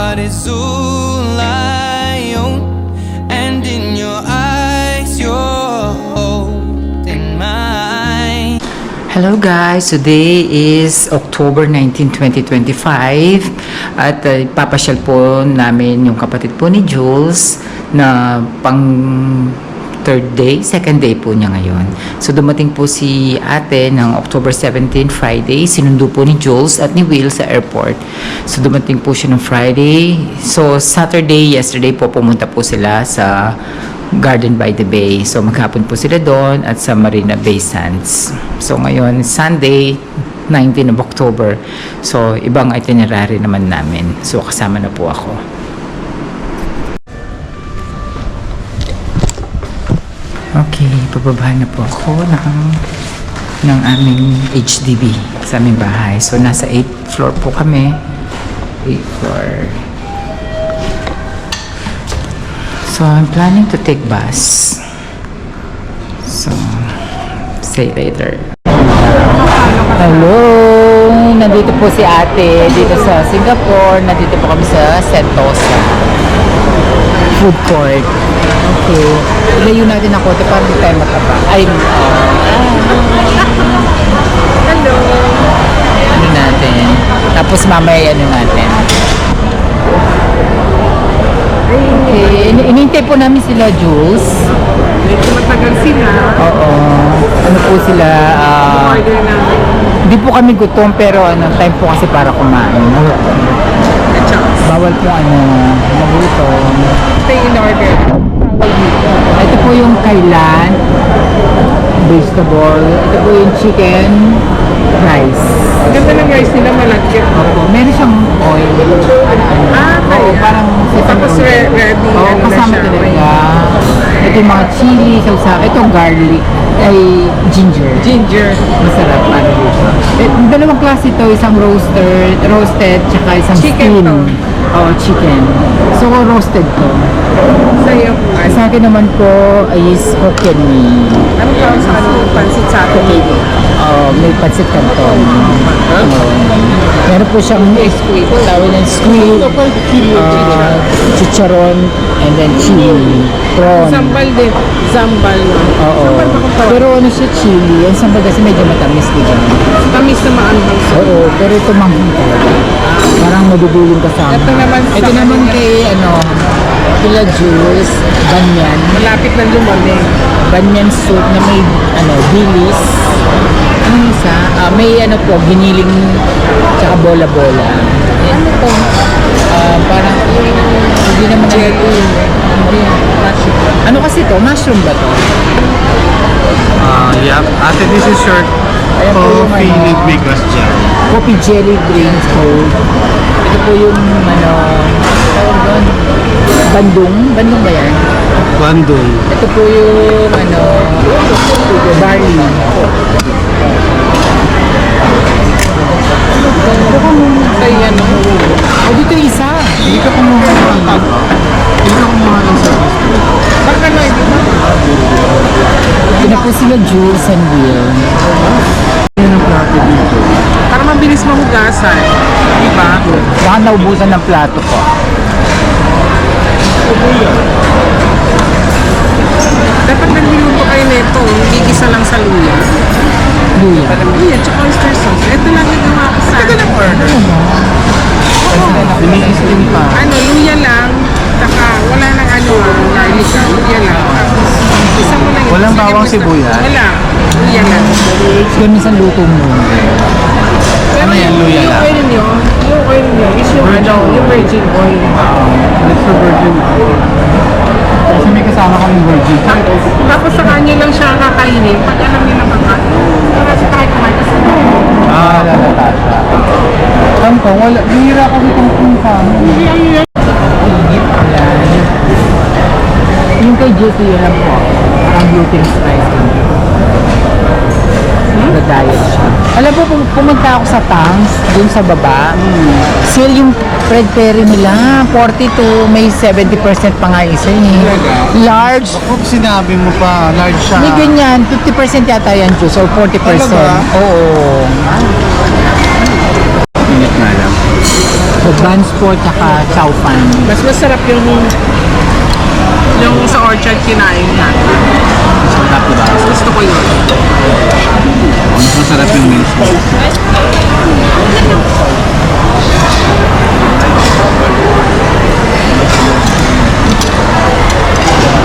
heart is all I own, and in your eyes you're holding mine. Hello guys, today is October 19, 2025 at papasyal po namin yung kapatid po ni Jules na pang second day po niya ngayon. So dumating po si ate ng October 17, Friday. Sinundo po ni Jules at ni Will sa airport. So dumating po siya ng Friday. So Saturday, yesterday po pumunta po sila sa Garden by the Bay. So maghapon po sila doon at sa Marina Bay Sands. So ngayon, Sunday, 19 of October. So ibang itinerary naman namin. So kasama na po ako. Okay, pababahan na po ako ng aming HDB sa aming bahay. So nasa 8th floor po kami. 8th floor. So, I'm planning to take bus. So, see you later. Hello! Nandito po si ate dito sa Singapore. Nandito po kami sa Sentosa Food Court. Okay. Ilayo natin ang kote para hindi tayo mataba. Hello! Ano natin? Tapos mamaya ano natin? Okay. Inintay po namin sila, Jules. Medyo matagal sila. Oo. Ano po sila? Order namin. Hindi po kami gutom pero time po kasi para kumain. Bawal po magutom. Ito yung in-order. Ito po yung kailan, vegetable. Ito po yung chicken, rice. Ang ganda ng rice nila, malagkit. Opo. Meron siyang oil. Oo, parang tapos ready. Oo, kasama talaga. Ito yung mga chili, sausa. Ito garlic. Ay, ginger. Ginger. Masarap. Dalawang klase ito. Isang roasted, tsaka isang Chicken steam. to. Oo, chicken. So, roasted to. Sa'yo. Sa akin naman po is Hokkien mee. Ano tawag sa kanila? Pansit sa atin. May pancit canton. Meron po siyang tawag ng squid, chicharon, and then chili, prawn. Sambal din. Sambal. Oo. Pero ano siya, chili. Ang sambal kasi medyo matamis, diba? Tamis na maanghang. Oo, pero ito manghang talaga. Parang madudulong kasama. Ito naman kay kila Jules, banyan. Malapit na lumamig. Banyan soup na may bilis. Ano isa? May po, giniling tsaka bola-bola. Ano to? Parang hindi naman jelly. Hindi. Ano kasi to? Mushroom ba to? Yep. Ate, this is your coffee with biglas jelly. Coffee jelly grains cold. Ito po yung tawag doon. Bandung ba yan? Bandung. Ito po yung barley. Kaya Dito yung isa. Hindi ka kumuha ng tago. Hindi ka kumuha ng service. baka na hindi ba? Ito na po sila Jules and Will. Yan ang plato dito. Para mabilis mahugasan. Diba? Baka naubusan ng plato ko. Dapat nagluluto kayo nito. Hindi isa lang sa luya. Luya. Luya, tsaka oyster sauce. Ito lang yung gawa ko sa akin. Ini-steam pa. Luya lang. Tsaka wala nang garlic. Luya lang. Isa mo lang. Walang Sige, bawang basta. sibuyas? Wala. Luya lang. Ganun sa luto mo. Ano yan, luya lang? Yung oil nyo is yung yung virgin oil. It's for virgin. Kasi may kasama kaming virgin. Tapos sa kanya lang siya kakainin pag alam niya na kakain. Para sa kahit kumain kasi Lalata siya. Kangkong, wala. Bihira kami kangkong sa amin. Yung kay Juicy yun lang po. Parang gluten spice. Nag-diet siya. Alam po, pumunta ako sa Tangs, dun sa baba. Sale yung Fred Perry nila. 42, may 70% pa nga isa eh. Large. Kung sinabi mo pa, large siya. May ganyan, 50% yata yan, Juice, or 40%. Talaga? Oo. Init nga lang. Buns po, tsaka chow fan. Mas masarap yung sa orchard kinain natin. Sarap diba? Gusto ko yun. Mas masarap yung meals mo.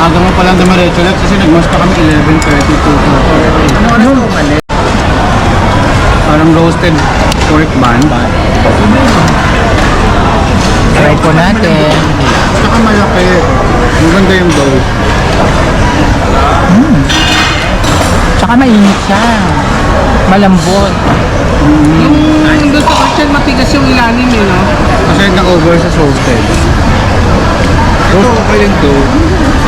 Aga mo palang dumiretso lang kasi nagmas pa kami 11:30 to 4:30. Ano oras mo umalis? Parang roasted pork bun. Try po natin. Saka malaki. Ang ganda yung dough. Tsaka mainit siya. Malambot. Yung doon sa orchard, matigas yung ilalim eh, no? Kasi na-over sa roasted. Ito okay lang dough.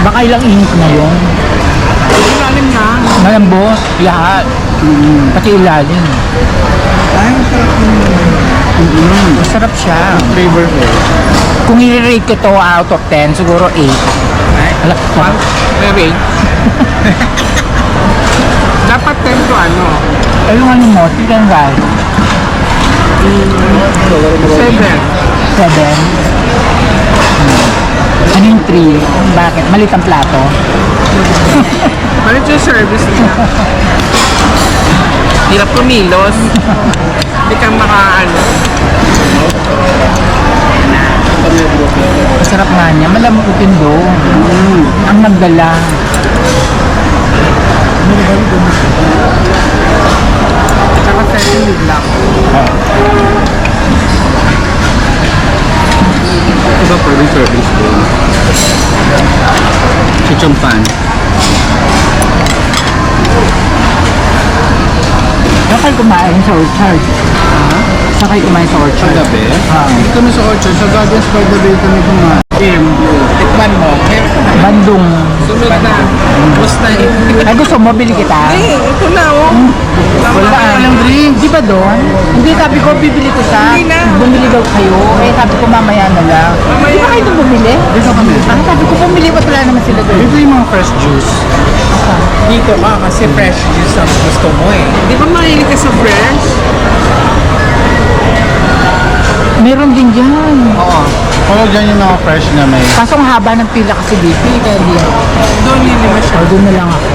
Baka ilang init na yun. Yung ilalim na. Malambot, lahat. Pati ilalim. Ay, masarap yung Masarap siya. flavorful. Kung i-rate ko to out of 10, siguro 8. Alak ko. Very. Dapat 10 to ano? Eh, yung ano mo, chicken rice. 7. 7. Ano yung 3? Bakit? Malit ang plato. Palit yung service nila. Hirap kumilos. Hindi kang makaano. Masarap nga niya. Malambot yung dough. Ang nagdala. Tsaka sesame lang. Ito ba pwede service dough? Chichompan. Saan kayo kumain sa orchard? Saan kayo kumain sa orchard? Sa gabi? Hindi kami sa orchard. Sa Gardens by the Bay kami kumain. Tikman mo. Bandung. Sunod na. Basta eh. Ay, gusto mo, bili kita? Ito na oh. Wala walang drink. Di ba doon? Hindi, sabi ko, bibili ko siya. Hindi na. Bumili daw kayo. Eh, sabi ko, mamaya na lang. Di ba kayo doon bumili? Dito kami. Ah, sabi ko, bumili. Ba't wala naman sila doon? Dito yung mga fresh juice. Dito ka kasi fresh juice ang gusto mo eh. Di ba mahilig ka sa fresh? Meron din dyan. Oo. Pero dyan yung mga fresh na may... Kaso ang haba ng pila kasi dito. Kaya di ako. Doon yun naman siya. O, doon na lang ako.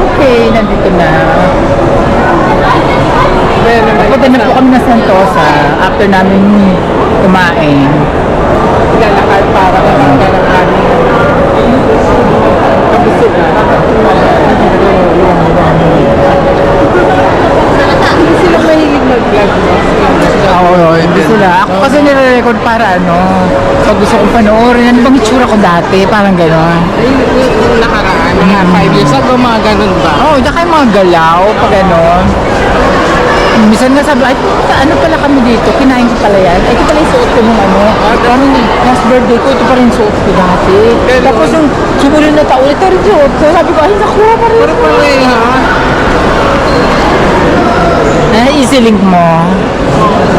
Okay, nandito na. Punta na po kami na Santosa after namin kumain. Lalakad para kapag ng aming kabusina. Hindi sila mahilig mag-vlog. Oo, hindi sila. Ako kasi nire-record para ano, pag gusto kong panoorin, ano bang itsura ko dati, parang gano'n. Yung nakaraan, mga 5 years ago, mga ganun ba? Oo, oh, tsaka yung mga galaw, pag gano'n. Minsan nga sabi, ay, ano pala kami dito, kinain ko pala yan. Ay, ito pala yung suot ko nung ano. Parang last birthday ko, ito pa rin suot ko dati. Tapos yung sumunod na taon, ito rin suot ko. Sabi ko, ay, nakuha pa rin. Pero pala eh, ha? Easy link mo.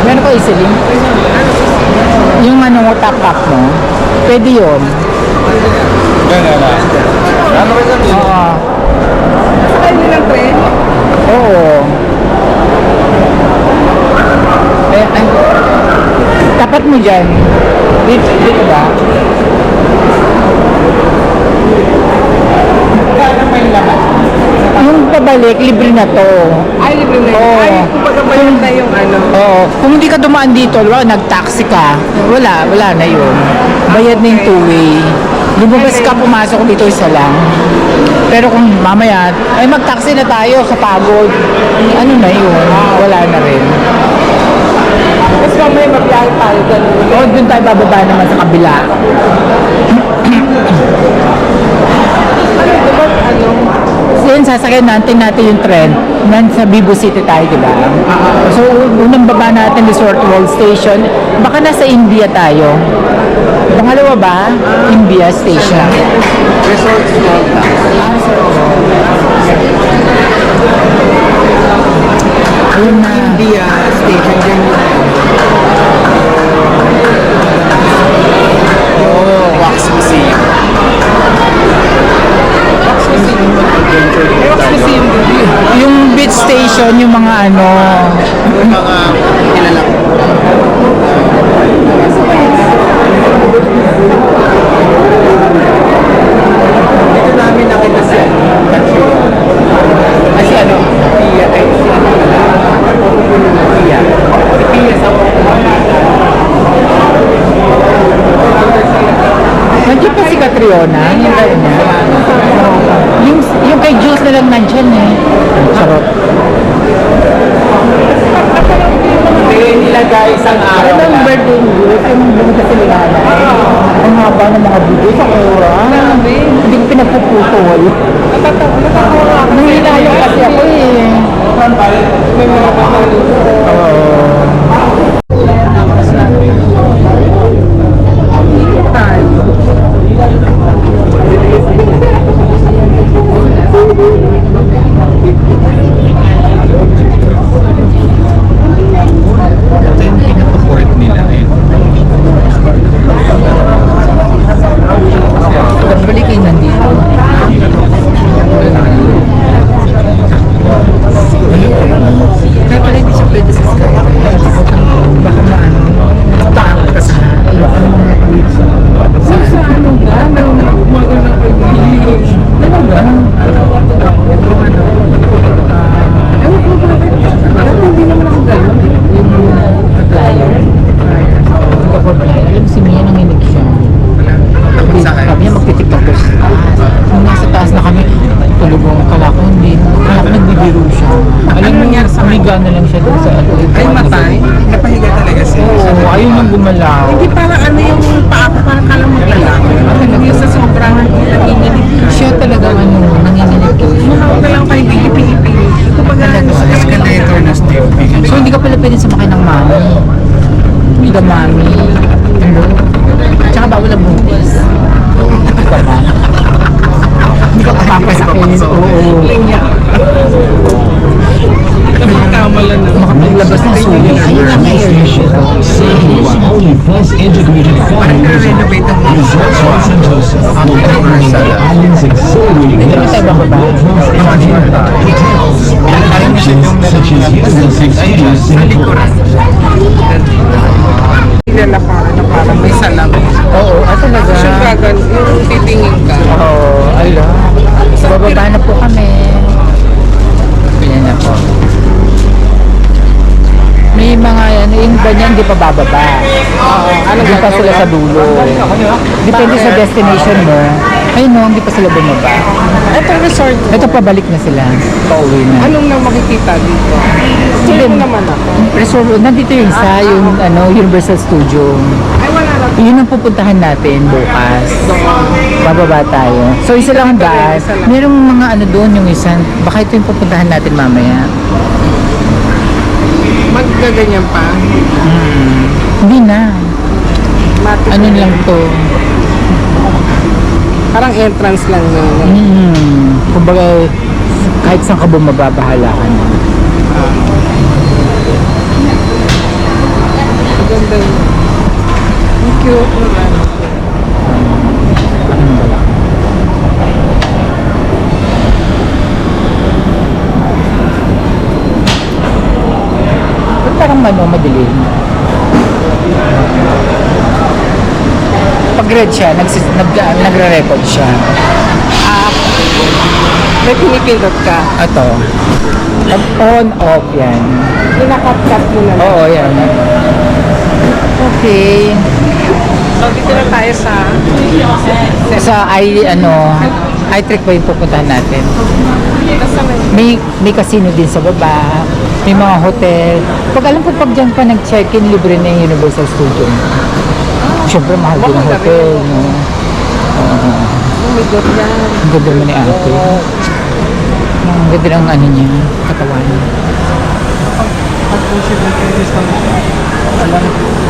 Meron ko easy link? Yung ano mo, top up mo. Pwede yun. Oo. Sakay nilang train? Oo. Eh, ay, tapat mo dyan. Dito ba? Yung pabalik, libre na to. Ay, libre na yun. Oo. Ay, kumbaga ba yun na yung ano? Oo. Kung hindi ka dumaan dito, nag-taxi ka, wala na yun. Bayad na yung two-way. Lumabas ka, pumasok dito isa lang. Pero kung mamaya, ay mag-taxi na tayo sa pagod. Ano na yun? Wala na rin. Tapos mamaya mabiyahe tayo ganun. O, dun tayo bababa naman sa kabila. Ano, diba, ano? So yun, sasakyan natin yung trend. Sa Vivo City tayo, di ba? So, unang baba natin, Resort World Station. Baka nasa India tayo. Pangalawa ba? India Station. Resort small town. Ayun na. India station dyan. Oh, Wax Museum. Wax Museum. Wax Museum din. Yung beach station, yung mga ano. Yung mga kilala ko. Dito namin nakita siya. Kasi ano, Pia, ay si ano pala. Pia. Si Pia sa Nandiyan pa si Catriona, yung kaya niya. Yung kay Jules na lang nandyan eh. Charot. Hindi nilagay isang araw Ano ang lang. birthday ni Jules? Yung bumita si Lilana. Ang haba ng mga video sa oras. Hindi ko pinagpuputol. Nangilalo kasi ako eh. May mga kapalo. Ito yung pinaka-port nila eh. Balikin nandito. Kaya pala hindi siya pwede sa Sky. Baka maano. Takot kasi. Sa ano ba? Magandang pag-ibig. Ano ba? Ewan ko bakit. Dati hindi naman ako gano'n. Flyer. Yung si Mia nanginig siya. Sabi niya magtitiktok ko sa taas. Nung nasa taas na kami, tulubong kala ko hindi. Kala ko nagbibiro siya. Alam mo niya, umiga na lang siya doon sa ano. Ay, matay. Napahiga talaga siya. Oo, ayaw nang gumalaw. Hindi parang ano yung paa ko, parang kala maglalaki. Yung sa sobrang nanginginig ka. Siya talaga ano, nanginginig ko. Mukha ko lang kayo pili-pili. Kumbaga, Escalator na still. So hindi ka pala pwede sumakay ng mami. The mami. Ano? Tsaka bawal ang buntis. Hindi ka ba? Hindi ka papasakin. Oo. nakakamalan na. Maglabas ng sulit. Ayun na may Only bus integrated renovate ang Resorts Los Santos, island's exhilarating Hindi tayo ba ba? hotels, attractions such as Universal Studios Singapore. Kilala pa ano, parang may salamin. Oo, talaga. Siya gagan, yung titingin ka. Oo, ala. Bababa na po kami. Ayan na po. May mga ano, yung iba niyan, hindi pa bababa. Oo, ano Hindi pa sila sa dulo. Depende sa destination mo. Ayun no, hindi pa sila bumaba. Ito resort. Ito pabalik na sila. Pauwi na. Anong nang makikita dito? Sino mo naman ako? Resort, nandito yung isa, yung ano, Universal Studio. Ay, wala na. Yun ang pupuntahan natin bukas. Bababa tayo. So isa lang ang daan. Merong mga ano doon yung isa. Baka ito yung pupuntahan natin mamaya. Maggaganyan pa. Hindi na. Matik. Ano lang to. Parang entrance lang na. Kumbaga, kahit saan ka bumaba, bahala ka na. Maganda yun. Ang cute naman. Ba't parang madilim? Pag red siya, nagre-record siya. May pinipindot ka. Ito. Pag on, off yan. Pinakat-cut mo na lang. Oo, yan. Okay. So, dito na tayo sa Sa I-trick ba yung pupuntahan natin? nasa may May casino din sa baba. May mga hotel. Pag alam ko pag dyan pa nag-check-in, libre na yung Universal Studio. Siyempre, mahal din ang hotel. No? umigot yan. Ang ganda mo ni ate. Ang ganda ng ano niya, katawan niya.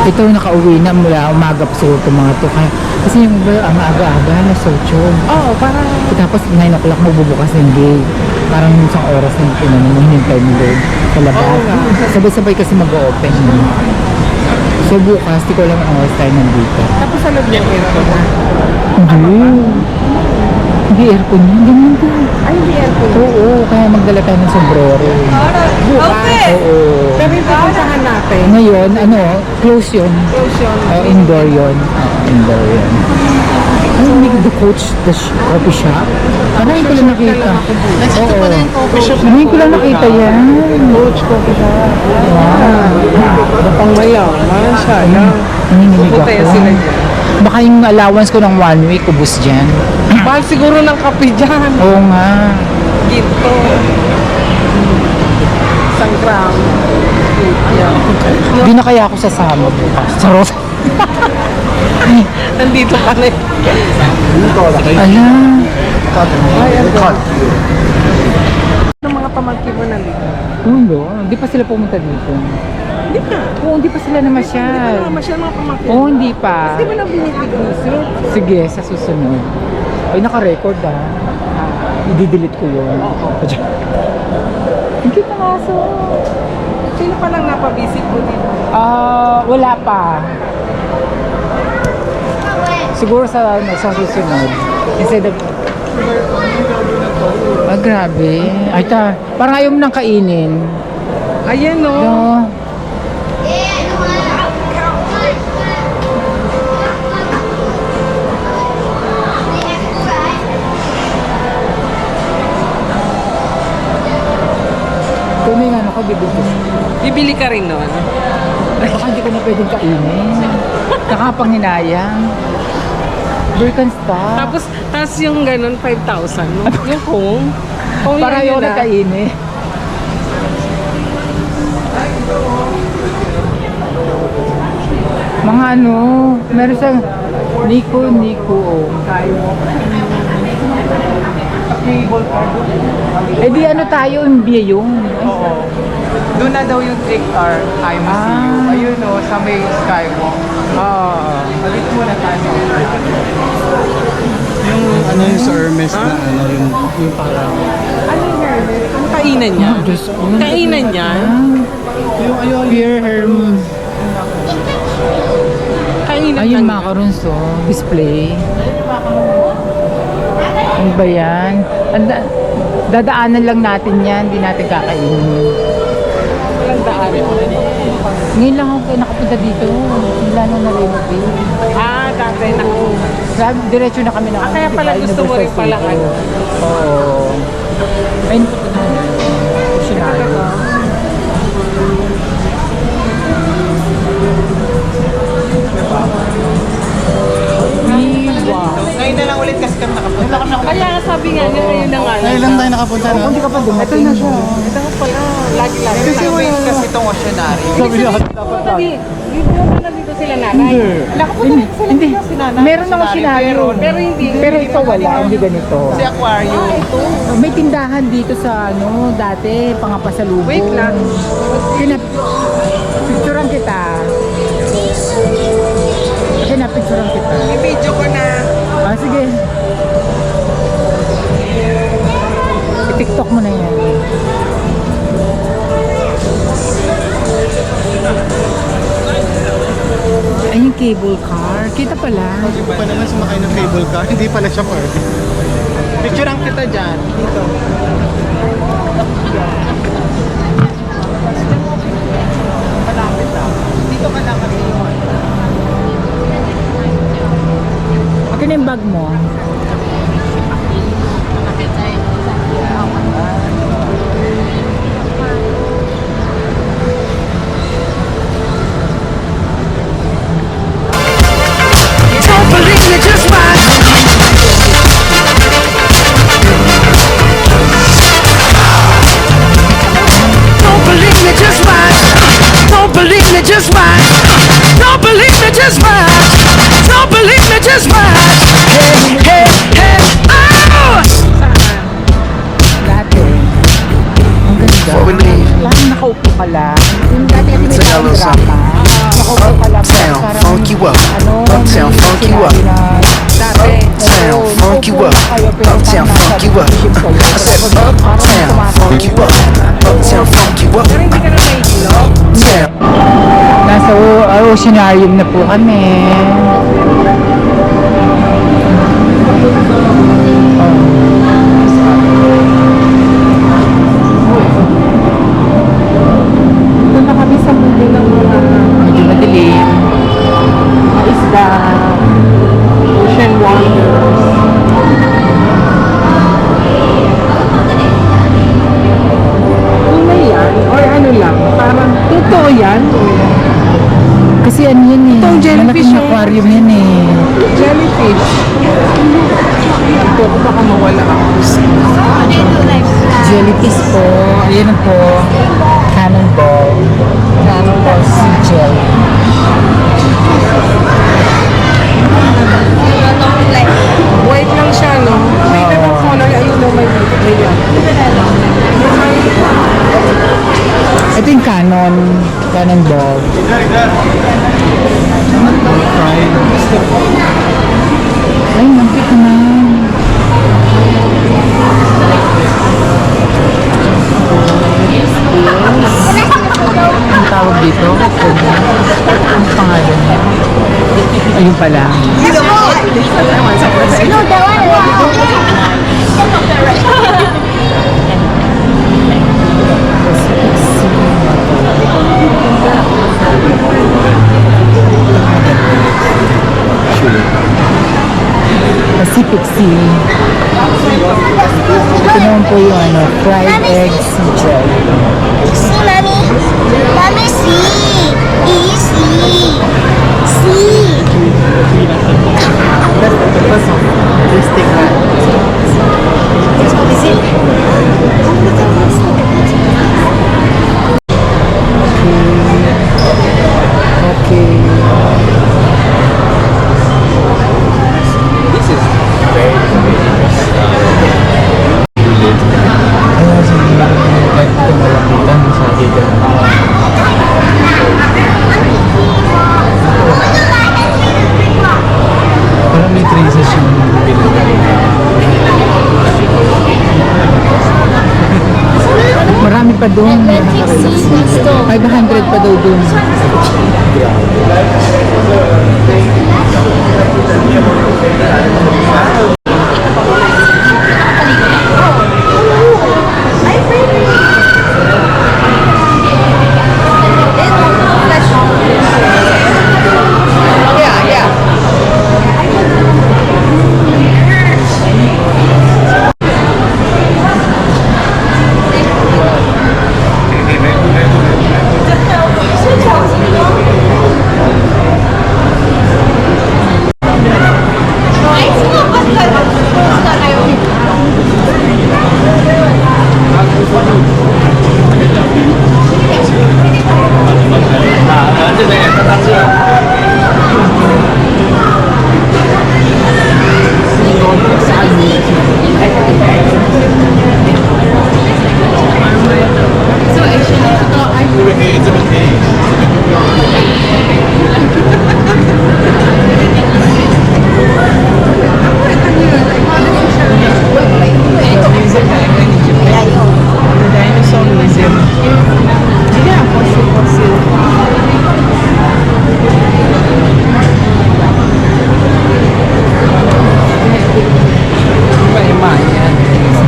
Ito nakauwi na mula umaga pa siguro itong mga to. Kasi yung iba, ang aga-aga, na socho. Oo, parang Tapos 9 o'clock magbubukas ng gate. Parang isang oras na hinintay mo doon sa labas. Oo nga. Sabay-sabay kasi mag-open. So bukas, di ko alam ang oras tayo nandito. tapos sa loob niyang aircon na. Hindi. Hindi Hindi aircon yun. Ganyan din. Ay, hindi aircon. Oo, kaya magdala tayo ng sombrero. Bukas. Oo. Pero yung pupuntahan natin. Ngayon, ano, close yun. Close yun. Indoor yun. Indoor yun. Ay, may the coach, coffee shop. Parang ko lang nakita. Oo. Ngayon ko lang nakita yan. Coach coffee shop. Wow. Pang mayaw. Sayang. Nanginginig Pupunta yan sila ako. dyan. Baka yung allowance ko ng 1 week, ubus dyan. Mahal siguro ng kape dyan. Oo nga. Ginto. Isang gram. Hindi na kaya ako sasama bukas. Charot. Nandito ka na. Ala. Ng mga pamangkin mo nandito. Ulo, hindi pa sila pumunta dito. Hindi ka. Oo, hindi pa sila Hindi namasyal. ka masyal mga pamangkin. Oo, hindi pa. Hindi mo na binibigay. Sige, sa susunod. Ay, naka-record ah. I-delete ko yun. Oo. Ang cute ng aso. Sino pa lang napabisit mo dito? Wala pa. Siguro sa susunod. Instead of... grabe. Ay, parang ayaw mo nang kainin. Ayan o. No? Kung may ano ko, bibili ko. Bibili ka rin nun. Baka hindi ko na pwedeng kainin. Nakapanghinayang. Birkenstock. Tapos yung ganun, 5,000. No? Yung kung Para yun ayaw na kainin. Mga ano, meron siyang Nico. Oh. Eh di ano tayo, MBA yung. Oo. Doon na daw yung trick or I miss you. Ayun o, sa may skywalk. Balik muna tayo. Yung ano yung sa Hermes na ano, yung parang... Ano yung Hermes? Ang kainan niya? Kainan niya? Yung ayun, Pure Hermes. Kainan Ayun, lang. macarons oh. Display. Ano ba yan? Dadaanan lang natin yan. Hindi natin kakainin. Walang daan. Ngayon lang ako nakapunta dito. Wala na na-renovate. Dati na. Diretso na kami na. Kaya pala gusto mo rin pala ano. Oo. Ayun po. Sinalo. Ngayon na lang ulit kasi kami nakapunta. Kaya nga sabi nga niya, ayun na nga. ngayon lang tayo nakapunta na. Hindi ka pa dumating. Ito na siya. Ito nga pala. Lagi-lagi. Kasi wala kasi itong oceanary. Sabi niya, dapat lang. Dito na dito sila nanay. Nakapunta rin sila Hindi. dito si nanay. Meron naman sinalo. Pero hindi. Pero ito wala. Hindi ganito. Kasi aquarium. May tindahan dito sa ano, dati, pangapasalubong. Wait lang. Picturean kita. Picturean kita. Video ko na. Sige. I-TikTok mo na yan. Ay, yung cable car. Kita pala. Hindi pa naman sumakay ng cable car. Hindi pala siya car. Picture ang kita dyan. Dito. Malapit lang. Dito ka lang kasi yun. Akin na yung bag mo. Don't believe me, just watch. Don't believe me, just watch. Don't believe me, just watch. Don't believe me, just watch. Don't believe me, just watch. Hey, hey, hey, oh! Dati. Ang ganda. Lang nakaupo ka lang. Yung dati kasi may drama. Nakaupo ka lang. Parang, funk you up. Ano, Uptown, may funk you up. sinabi na- Dati. Uptown, Oo, funk you up. nakaupo kayo, pero Uptown, parang funk you up. nasa I said uptown, funk you up. Uptown, funk you up. Pero hindi ka na mahihilok. Uptown. Nasa oceanarium na po kami. Oh. ano yan eh. Itong jellyfish, Malaking oh. aquarium yan eh. Jellyfish. Ito, baka mawala ako. Jellyfish po. Ayan na po. Cannonball. Cannonball sea jelly. White lang siya, no? May ibang color. Ayun, no, may yan. Ito yung cannonball. Ay, nakit na. Ang tawag dito? Ang pangalan niya? Ayun pala. Pacific Sea. Ito naman po yung ano, fried egg sea jelly. See, mommy? Mommy, see. See. See. Parang may traces yung binigay. Marami pa doon. 500 pa daw doon.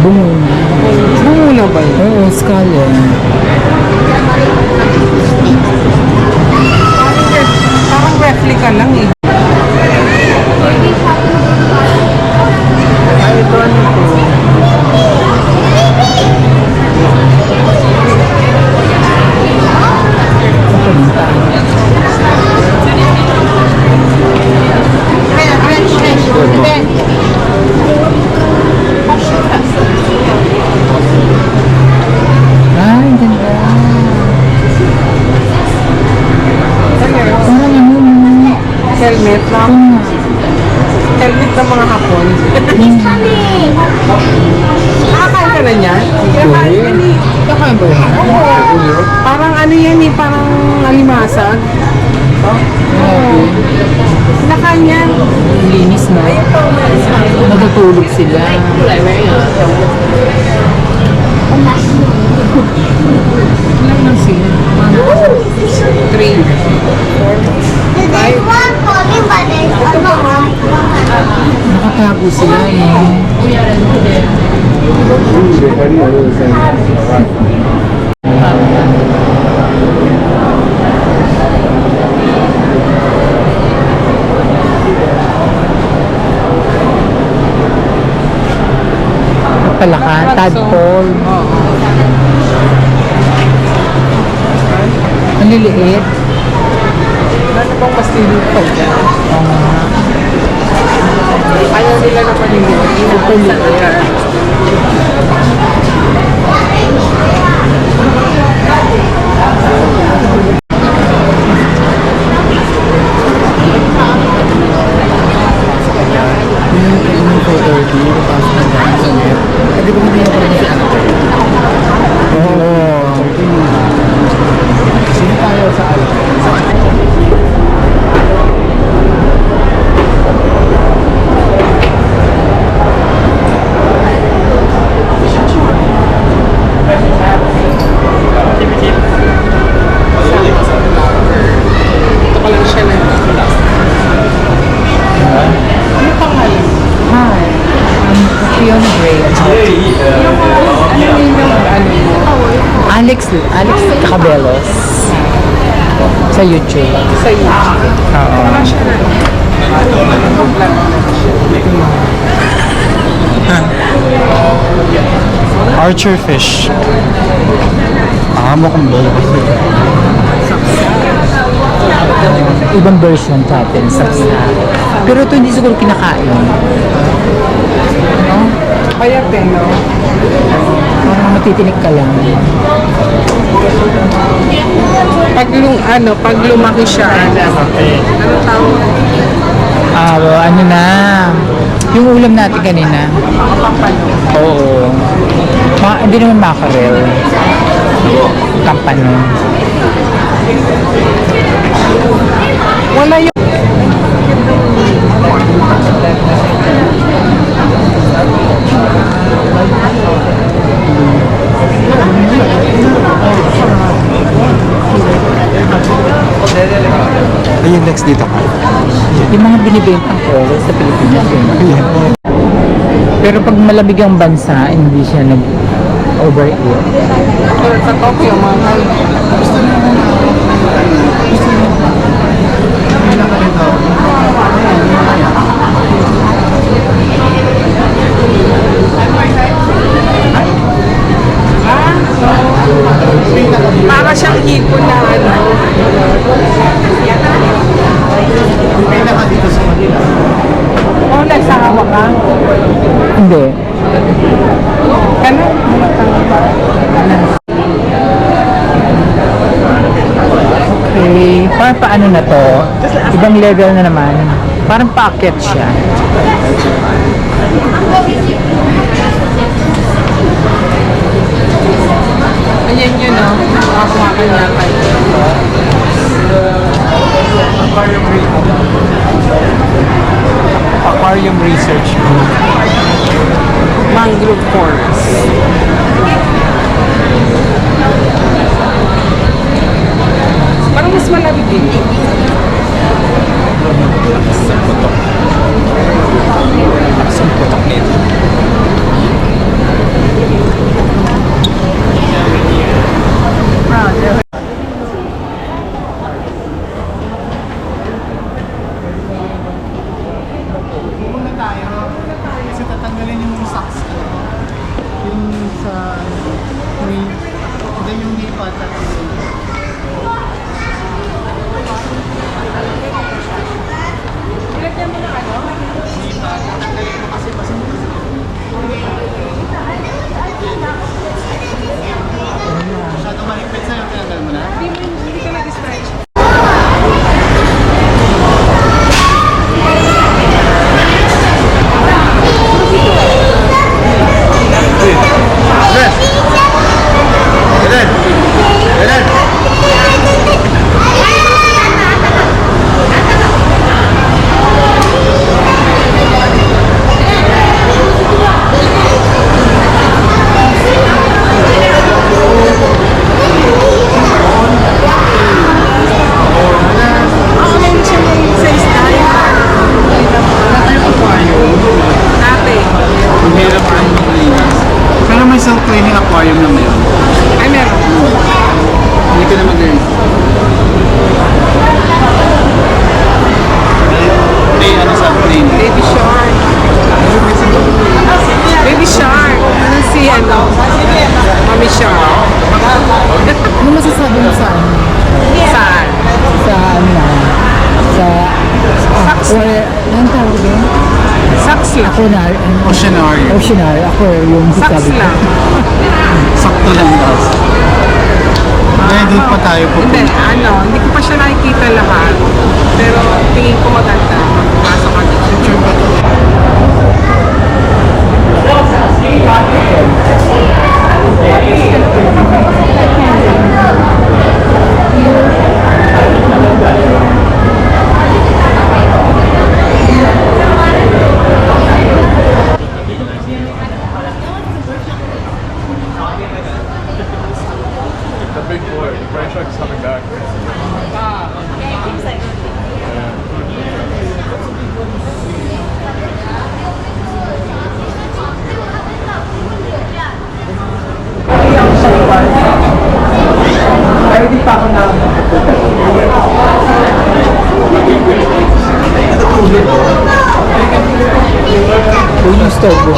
Bungo na ba yun? Oo, skull yan. Parang replica lang eh. Ay, ito ano to? Ay, ang ganda. Parang ano, Helmet lang. Helmet ng mga hapon. Nakakain ka na niyan? Kinakain ka ni. kakain ba yan? Parang ano yan eh, parang alimasag. Oo. Kinakain yan. Linis na. Natutulog sila. Ilan lang sila? 3. There's one falling, but there's another. Nakatago sila eh. Palaka, tadpole. Oo. Ang liliit. bang pastilyo pa dyan? Ayaw nila naman hindi. Super liit. Yung 4:30, tapos na dyan sa net. Hindi ba hindi na parang si ate? Oo. Sino tayo sa ate? Ito pa lang siya na. Ano pangalan? Hi, I'm Fiona Gray. Ano yung ano mo? Alex Cabelos. Sa YouTube. Sa YouTube. Wala siya na. Archer fish. Mukhang bolo kasi. Ibang version sa atin. Pero ito hindi siguro kinakain. No? Kaya no? Parang matitinik ka lang. Pag lumaki siya, ano tawag? Ano na, yung ulam natin kanina. Oo. Hindi naman mackerel. Kampano. Wala yung... Ayun, next dito ka. Yung mga binibentang oil sa Pilipinas yun. Pero pag malamig ang bansa, hindi siya nag-overeat. Sa Tokyo, mahal. Para siyang hipon na ano. Pinaka dito sa Manila. Oh, nagsahawa ka? Hindi. Ano? Okay. Parang paano na to? Ibang level na naman. Parang paakyat siya. Ayan yun, no? Nakakuha ka niya kayo. Aquarium Research Group. Mangrove forest. Parang mas malamig din. Kasi tatanggalin yung socks ko. Yung sa... Hindi yung lipat. Ilagyan mo na ano? Tatanggalin mo kasi masyadong mahigpit sa'yo, tinanggal mo na? Hindi ka na-dispatch. Pero may self-cleaning aquarium na meron. Ay, meron. Hindi ko na mag-learn. May ano self-cleaning. Baby shark. Baby shark. Ano si ano? Mami shark. Ano masasabi mo sa ano? Saan? Sa ano? Ang tawag doon? Saks lang. Ako na, Oceanarium. oceanary. Ako yung Saks lang. Sakto lang daw. Kaya doon pa tayo Hindi, pupunta. hindi ko pa siya nakikita lahat. Pero tingin ko maganda. Pasok ka dito. Picture ba to? The big boy, the French truck's coming back. Kung yung stove mo.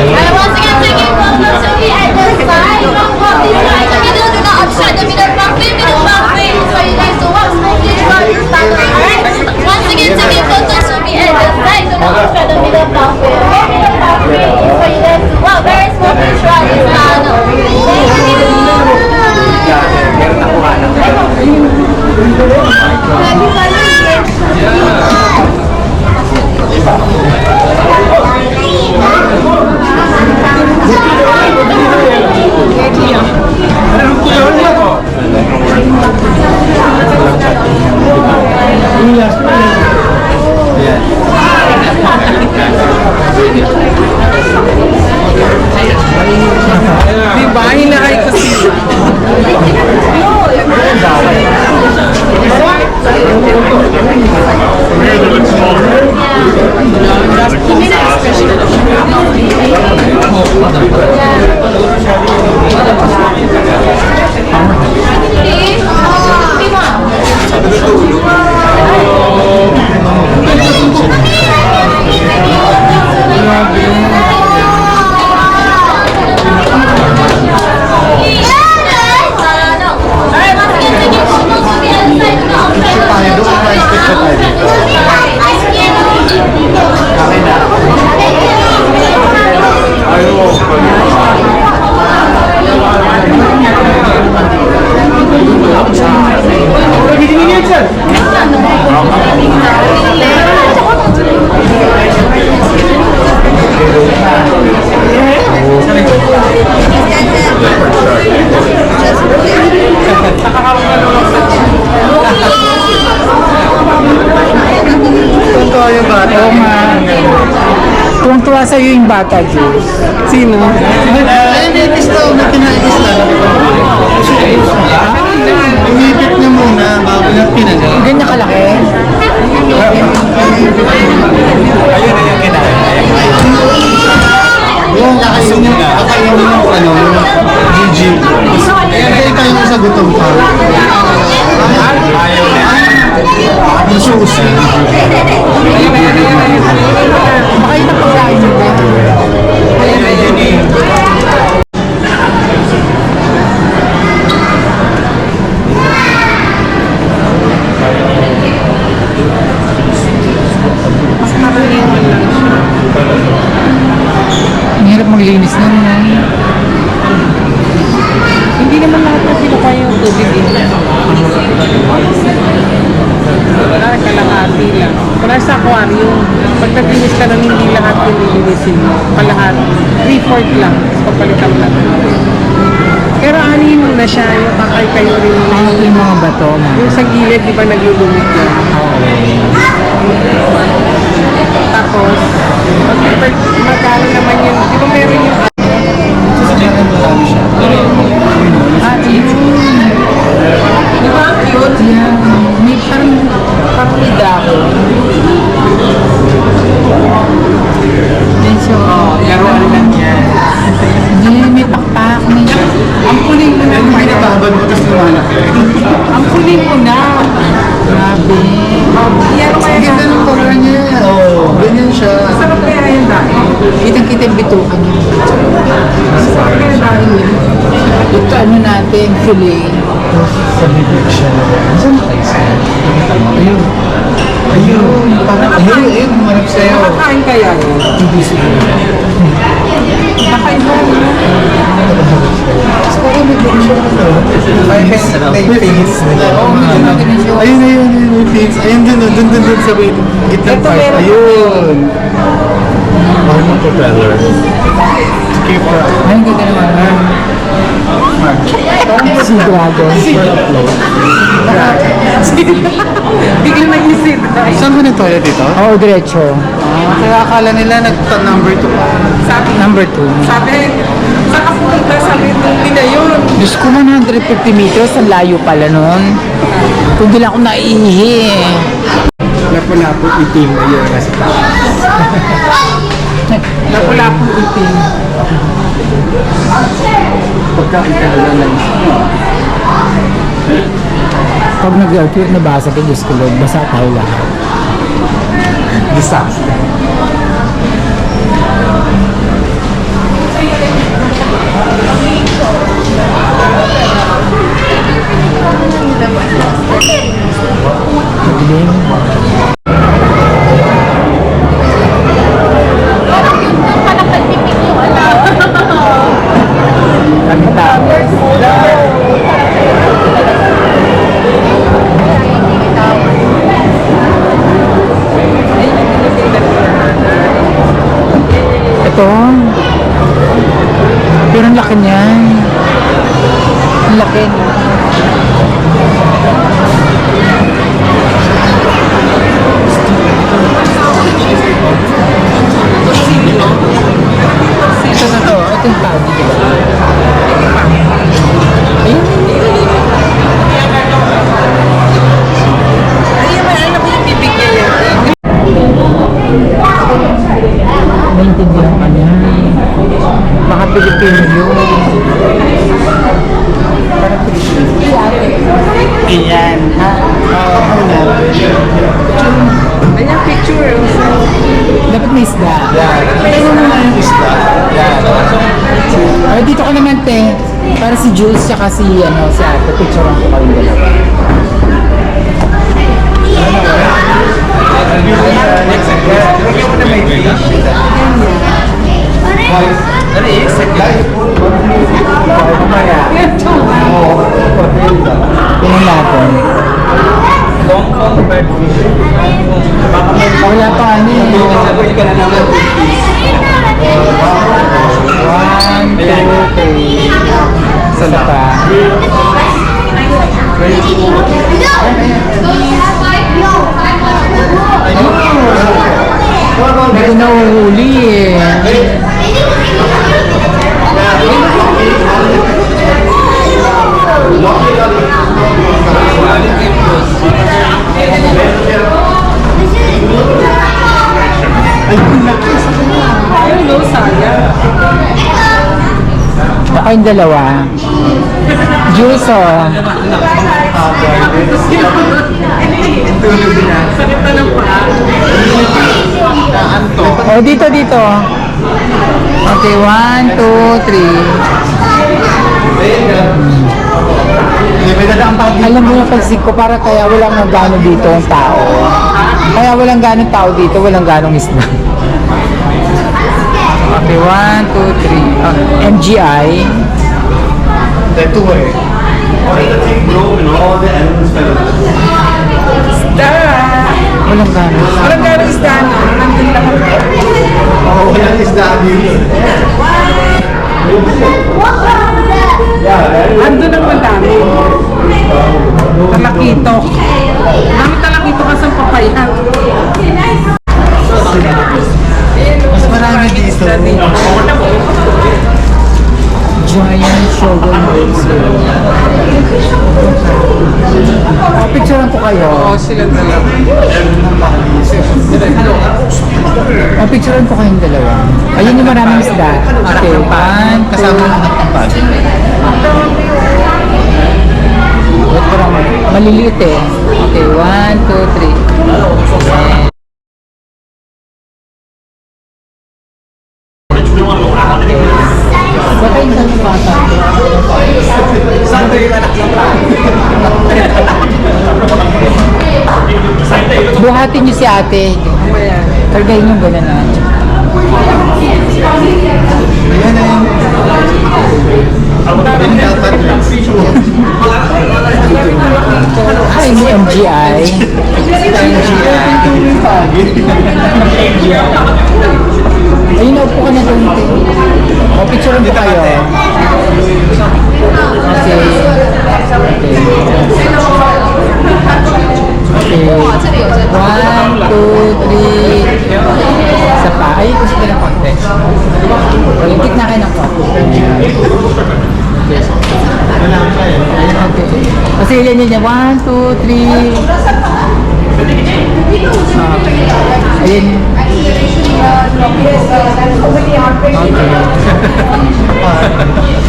And once again, thank you for the to be identified. You do not obstruct the middle pathway. Middle pathway is for you guys to walk smoothly throughout this pathway. Alright? Once again, taking photos to be identified. Do not obstruct the middle pathway. Okay? Middle pathway is for you guys to walk very smoothly throughout this tunnel. Diba? Hinahay ko sila. Alright, once again, taking photos to be identified. Do not obstruct the Tayo doon, may picture tayo dito. Totoo yung bata. Oo nga. Tuwang-tuwa sa'yo yung bata, Jules. Sino? Ayun, itis daw na kinaitis lang. Inipit niya muna bago niya kinagal. Ganyan kalaki. Yung kakainin yung GG. Kaya tayo sa gutom pa. Yung susi. Makain na pagkain mo. Ang hirap maglinis na naman. Hindi naman lahat na pinukay yung tubig dito. Wala, kalahati lang. Wala sa aquarium. Pag naglinis ka nang hindi lahat yung lilinisin mo. Kalahati. 3/4 lang. Tapos papalitan lang. Pero anin mo na siya. Yung kakay-kayo rin mo. Ano yung mga bato? Yung sa gilid, di ba naglulumit yan? Tapos, magkano naman yun? Di ba meron yung Sa kanya marami siya. Ah, yun. di ba? Yun. Yeah. May parang may dako. Medyo, Laruan lang yan. hindi, may pakpak. May... Ang kuling mo na. Yung pinatabad mo tapos lumalaki. Ang kuling mo na. Grabe. Yan o kaya Ganda ng color niya. Oo, ganyan siya. Sarap kaya yan dahil. Kitang kita yung bitukan niya. Ito ano natin, filet. Ayun. Ayun. Ayun, humarap sa'yo. Nakakain kaya yun? Hindi siguro. Nakain mo. May face. Ayun, may face. Ayun, dun sa may gitnang part. Ayun. Normal propeller. Skipper. Ay, hindi ka naman. Si Dragon. Bigla nag-isip. Saan ba ng toilet dito? Oo, diretso. Kaya akala nila number 2 pa. Number 2. Sabi, saan ka pumunta? Sabi, hindi na yun. Diyos ko, 150 meters, ang layo pala nun. Kung di lang ako naiihi. Lapo-lapo itim na yun kasi Lapu-lapu itim. pagkain ka na lang. Pag nag-airport, nabasa ka, Diyos ko, Lord, basa tayo lahat. Disaster. Madilim. Ang tao. Ito. Pero ang laki niyan. Ang laki. Ito na to. Ito yung tadi. Ayun. Naintindihan ka niya. Baka Pilipino yun. Parang Pilipino. Ayan. Ayan, picture. Dapat may isda. Ito naman yung isda. Ay, dito ka naman, te. Para si Jules, tsaka si, si ate. Picturean ko kayong dalawa. Tingnan natin. Wala pa ano eh. 1, 2, 3. Saan pa? Hindi ko nahuhuli eh. Ayun, no, sayang. Ako yung dalawa. Juice oh. Sakit na ng paa. Oh, dito. Okay, 1, 2, 3. Alam mo yung pagsik ko, para kaya walang gano'n dito ang tao. Kaya walang gano'n tao dito, walang gano'ng isda. Okay, 1, 2, 3. MGI. Ito eh. Isda! Walang gano'n. Walang gano'ng isda, no? Nandun lang. Oo, walang isda dito. Andun ang madami. Talakitok. Dami talakitok kasi ang papaya. Mas marami dito. Giant shogun monster. Oh, picturean ko kayo. Oo, silang dalawa. Oh, picturean ko kayong dalawa. Ayun yung maraming isda. Okay, 1, Kasama ng pag. Wait, parang maliliit eh. Okay, 1, 2, 3. Buhatin niyo si ate. Kargahin yung gano'n na. Ay, ni MGI. Ayun na, upo ka na doon. O, picture mo kayo. Okay. Okay. 1, 2, 3. Isa pa. Ay, gusto ko ng konti. Itik na kayo ng konti. Okay. Kasi ilan niya. 1, 2, 3. Ayun. Okay.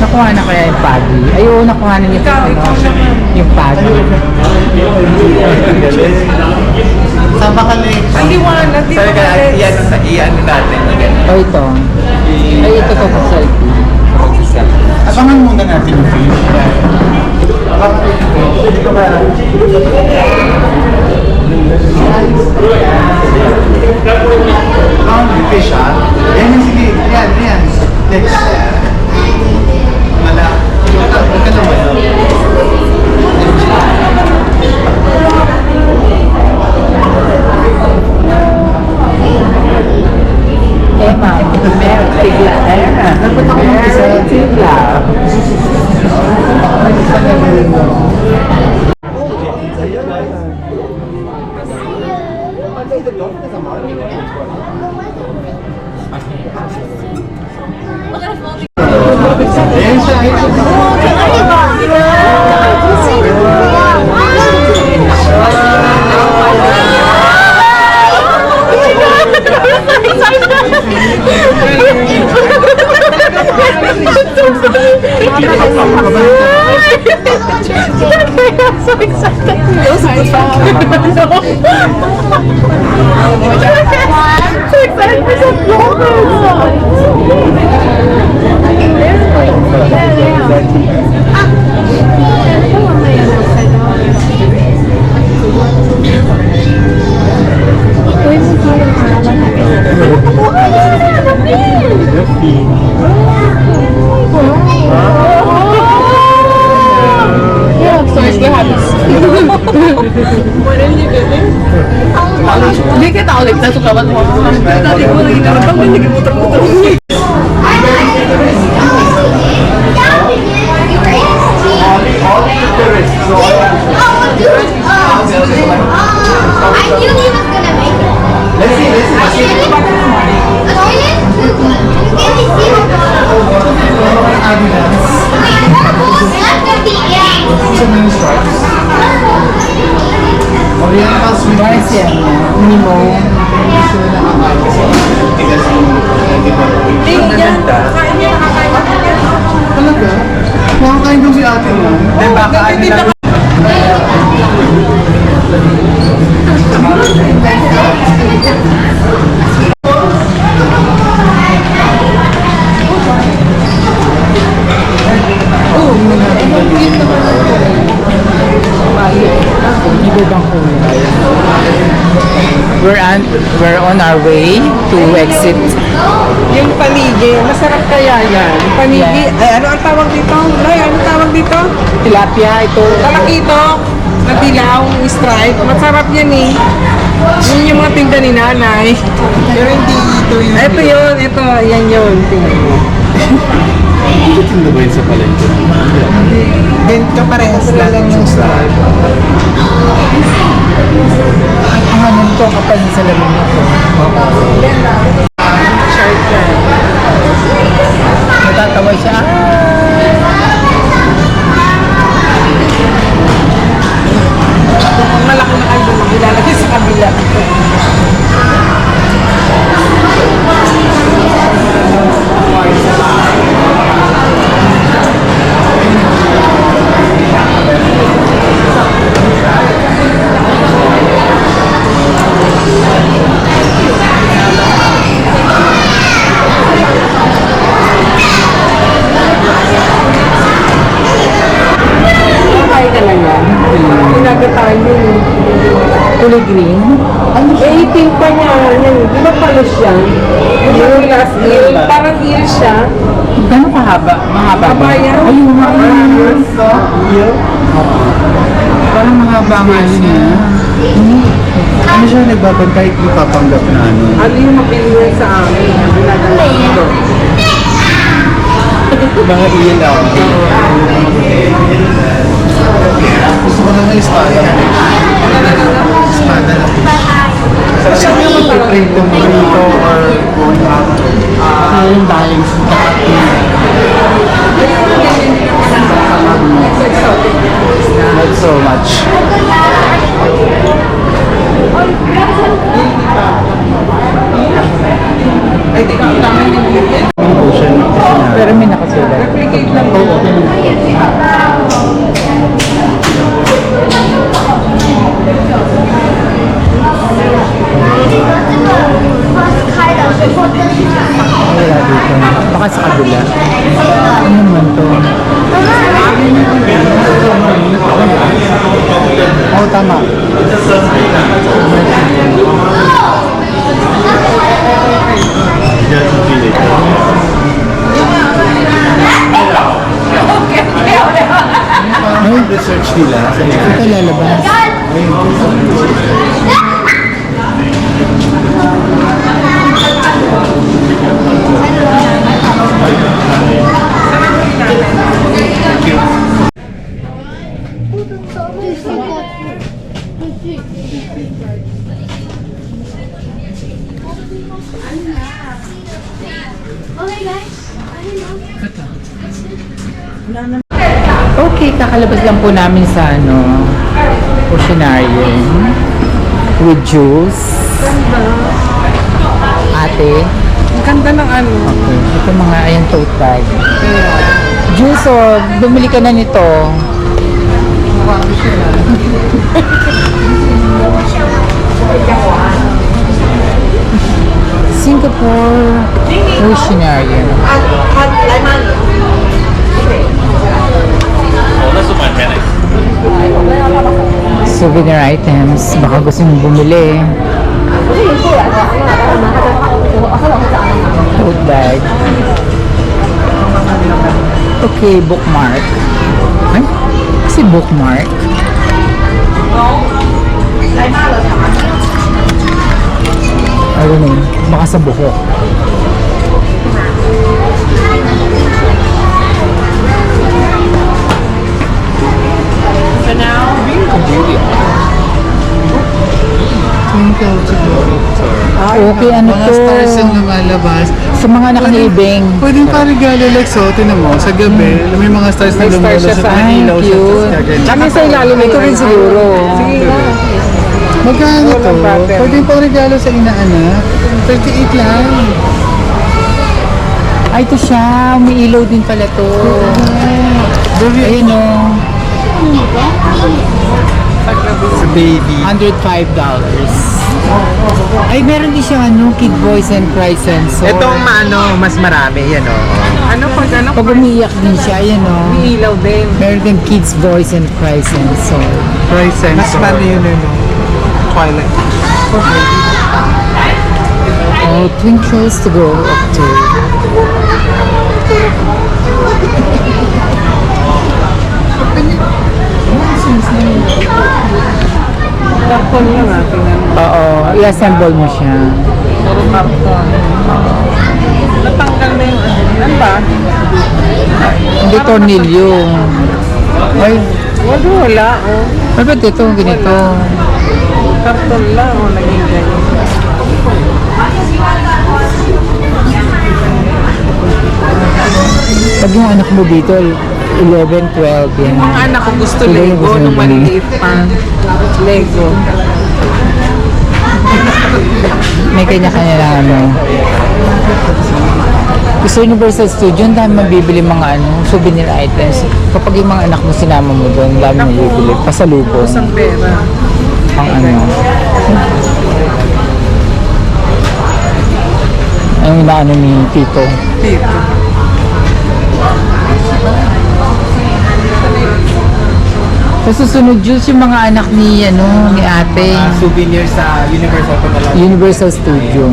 Nakuha na kaya yung pagi. Ayun, nakuha na niya yung pagi. Saan ba kami? Ang liwanag, di ba? Iyan natin. O ito. Ay, ito po sa selfie. Abangan muna natin yung film. Fish, ha? Yan, sige. Yan. Next. Mala. Huwag ka naman. Eh, ma'am. Meron. Tigla. Ayun na. Nagpunta ko ng isa. Tigla. Ayan siya. Hindi kita ulit na sukawan mo. Dati ko lagi naratang na nagmutra-mutra. I knew he was gonna make it. Let's see. Oriental sweet. Nice yan. Nemo. Talaga? Nakakain daw si ate mo. Baka ano lang. We're on our way to exit. Yung panigi, masarap kaya yan. Panigi, ay ano ang tawag dito? Nay, ano tawag dito? Tilapia, ito. Kalakito, na dilaw, stripe. Masarap yan eh. Yun yung mga tinda ni nanay. Pero hindi ito yung... Ito, yan yun. Tingnan mo. Hindi ba yun sa palengke? Ganito parehas lang yung sa... Ang ano nito, kapal sa lamin nito. Shark yan. Natatawa siya. Ang malaki na kayo doon, ilalagay sa kabila. kulay green. Eh, itim pa niya. Yan, di ba palo siya? Yung last heel, parang heel siya. Gano'ng kahaba? Mahaba ba? Haba yan. Ayun, parang mahaba nga siya. Ano siya nagbabantay ipapanggap na ano? Ano yung mabilihan sa amin? Ginagawa dito. Mga ilaw. Gusto ko na ng espada. Espada lang. Saan yung mag-print mo rito or going out? Yung dying sa not so much. Ocean. Pero may nakasulat. Replicate lang po. Wala dito. Baka sa kabila. Ano naman to? Oo, tama. Ano yung research nila? Ito lalabas. Okay, kakalabas lang po namin sa Oceanarium with juice. Ate. Ang ganda ng ano. Okay. Ito mga ayan tote bag. Juice, oh, bumili ka na nito. Singapore Oceanarium. Souvenir items. Baka gusto nyo bumili. Tote bag. Okay, bookmark. Ay, kasi bookmark. I don't know. Baka sa buhok. Okay, ano Mga to? stars ang lumalabas. Sa mga nakanibing. Pwedeng pa-regalo like so, tinan mo, sa gabi, may mga stars na May star lumalabas siya sa sa mga ilaw siya. cute. Kami sa ilalim Ito rin siguro. Sige na. Magkano to? Walang pattern. Pwedeng pa-regalo sa inaanak. 38 lang. Ay, ito siya. May ilaw din pala to. Ayun o. Sa baby. $105. Ay, meron din siya kid voice and cry sensor. Itong mas marami, yan o. Ano pag ano? Pag umiyak din siya, ayan o. May ilaw din. Meron din kids voice and cry sensor. Price sensor. Mas marami yun Twilight. Oh, twinkles to go up to. Karton lang tingnan mo. Oo, i-assemble mo siya. Puro karton. Natanggal na yung ano ba? Hindi tornilyo. Ay, Wala, oh. ano ba dito? Ganito. Karton lang, oh, naging ganyan. Pag yung anak mo dito, 11, 12, yan. Mga anak ko gusto Tuloy Lego gusto nung nila. maliliit pa. Lego. May kanya-kanya na Gusto Universal Studio, ang dami mabibili mga souvenir items. Kapag yung mga anak mo sinama mo doon, ang dami mabibili. Pasalubong. Isang pera. Ang ang inaano ni Tito. Dito. Sa susunod, Jules, yung mga anak ni, ni ate. Souvenir sa Universal ko na lang Universal Studio.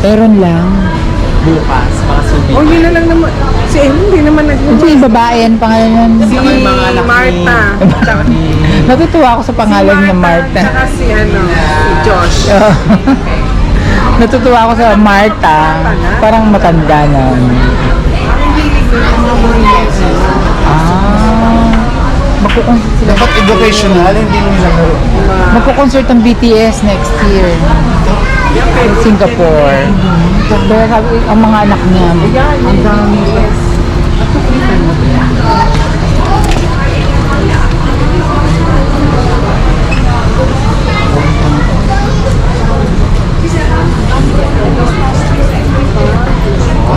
Meron lang. bukas, mga souvenir. O, yun na lang naman. Si Amy, hindi naman Ito yung babae, ang pangalan nun. Si Mga anak ni- Marta. Natutuwa ako sa pangalan niya, Marta. Tsaka si, si Josh. Natutuwa ako sa Marta. Parang matanda na. Magkukonsert sila. Dapat educational, hindi nila laro. Magkukonsert ang BTS next year. Sa Singapore. Kaya sabi, ang mga anak niya, ang dami.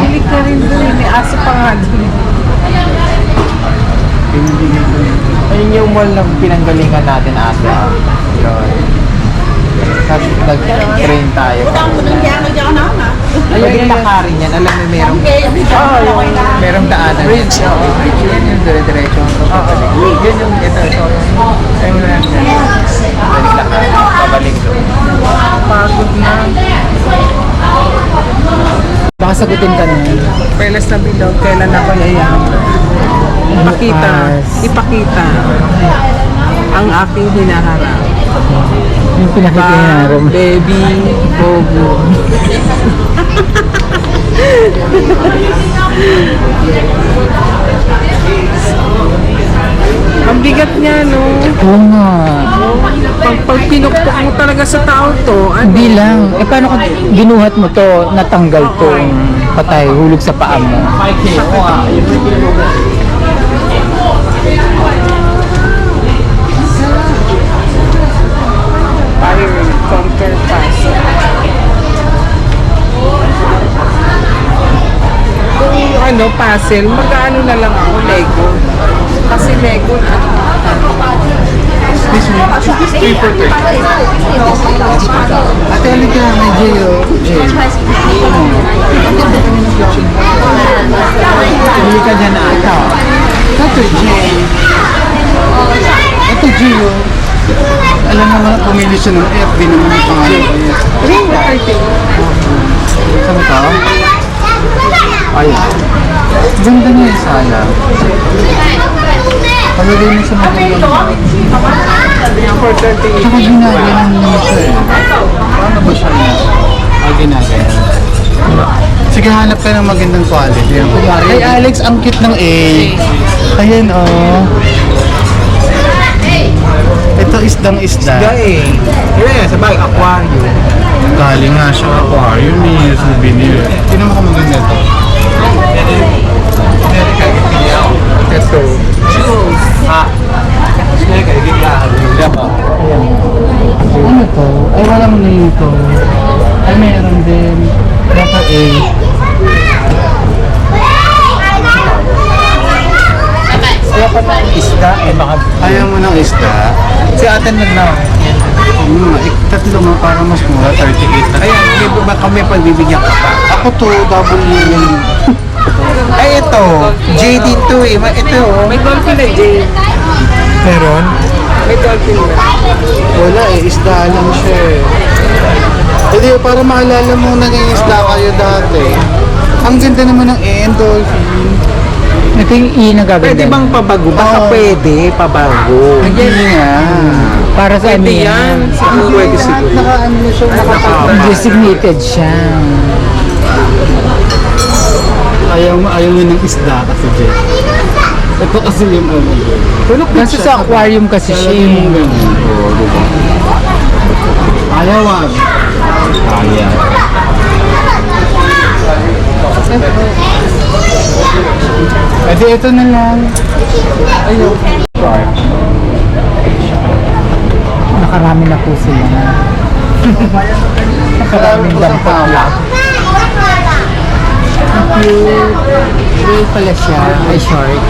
Hilig ka rin doon. May aso pa nga doon. Ayun yung mall na pinanggalingan natin ate. Yun. Tapos nag-train tayo. Ayun yung lakarin yan. Alam mo merong... merong daanan. Bridge. Yan yung dire-diretso. Yun yung ito. Ayun na yan. Balik lakarin. Pabalik doon. Pagod na. Baka sagutin ka na. Pelas na bilog. Kailan ako yayaman? Ipakita ang aking hinaharap. Yung pinakikinaram. Baby, bobo. Ang bigat niya, no? Oo nga. Pag pinukpok mo talaga sa tao to, Hindi lang. Eh, paano kung ginuhat mo to, natanggal to, patay, hulog sa paa mo? fire counter pass. Kung puzzle, mag-ano na lang ako, Lego. Kasi Lego na. Ate, alin ka may J.O. Hindi ka dyan ata. Ito J. Ito J.O. Alam naman, pumili siya ng FB naman yung pangalan ko yan. Ring the curtain. Saan ito? Ayan. Ganda niya yung sayang. Pamili mo sa maganda. For 38. Tsaka ginagayan niya siya eh. Paano ba siya niya? Ginagayan. Sige, hanap ka ng magandang quality. Kay Alex, ang cute ng A. Ayan, oh. Ito isdang-isda. eh. Yeah, sa bagay, aquarium. Galing nga siya aquarium eh, souvenir. Tingnan mo kung maganda ito. Ito. Ah. Snake, ay giglahan. Ano to? Ay, walang name to. Ay, meron din. Letter A. Kaya pa na isda, eh baka... Ayaw mo ng isda? Si ate na lang. Tatlo nga para mas mura, 38 na. Ayan, may ba kami pagbibigyan ka pa? Ako to, double yun. Ay, ito. JD to eh. Ito. May dolphin na, Jay. Meron? May dolphin na. Wala eh, isda lang siya eh. Hindi, para maalala mo naging isda kayo dati. Ang ganda naman ng dolphin. Ito yung E na gaganda. Pwede bang pabago? Baka Oo. pwede, pabago. Hindi nga. Para sa ano Pwede yan. yan? Siguro pwede siguro. Naka-ano na siya, Designated siya. ayaw mo ng isda kasi Jay. Ito kasi yung ano. Tulog Kasi sa aquarium kasi siya. yung eh. ganun. Oo, diba? Ayaw wag. Ayaw. Pwede ito na lang. Ayaw. Nakarami na po sila. Nakaraming dampot lang. Cute. Cute pala siya. Ay, short.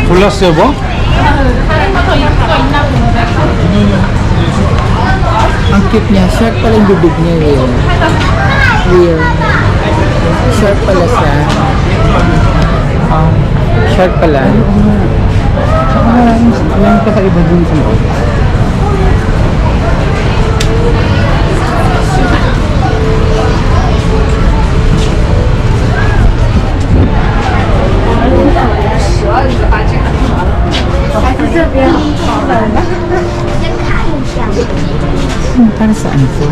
Pula siya ba? Ang cute niya. Short pala yung bibig niya. Weird. Short pala siya. Short pala. Saka maraming kakaiba dun sa loob. Para saan po?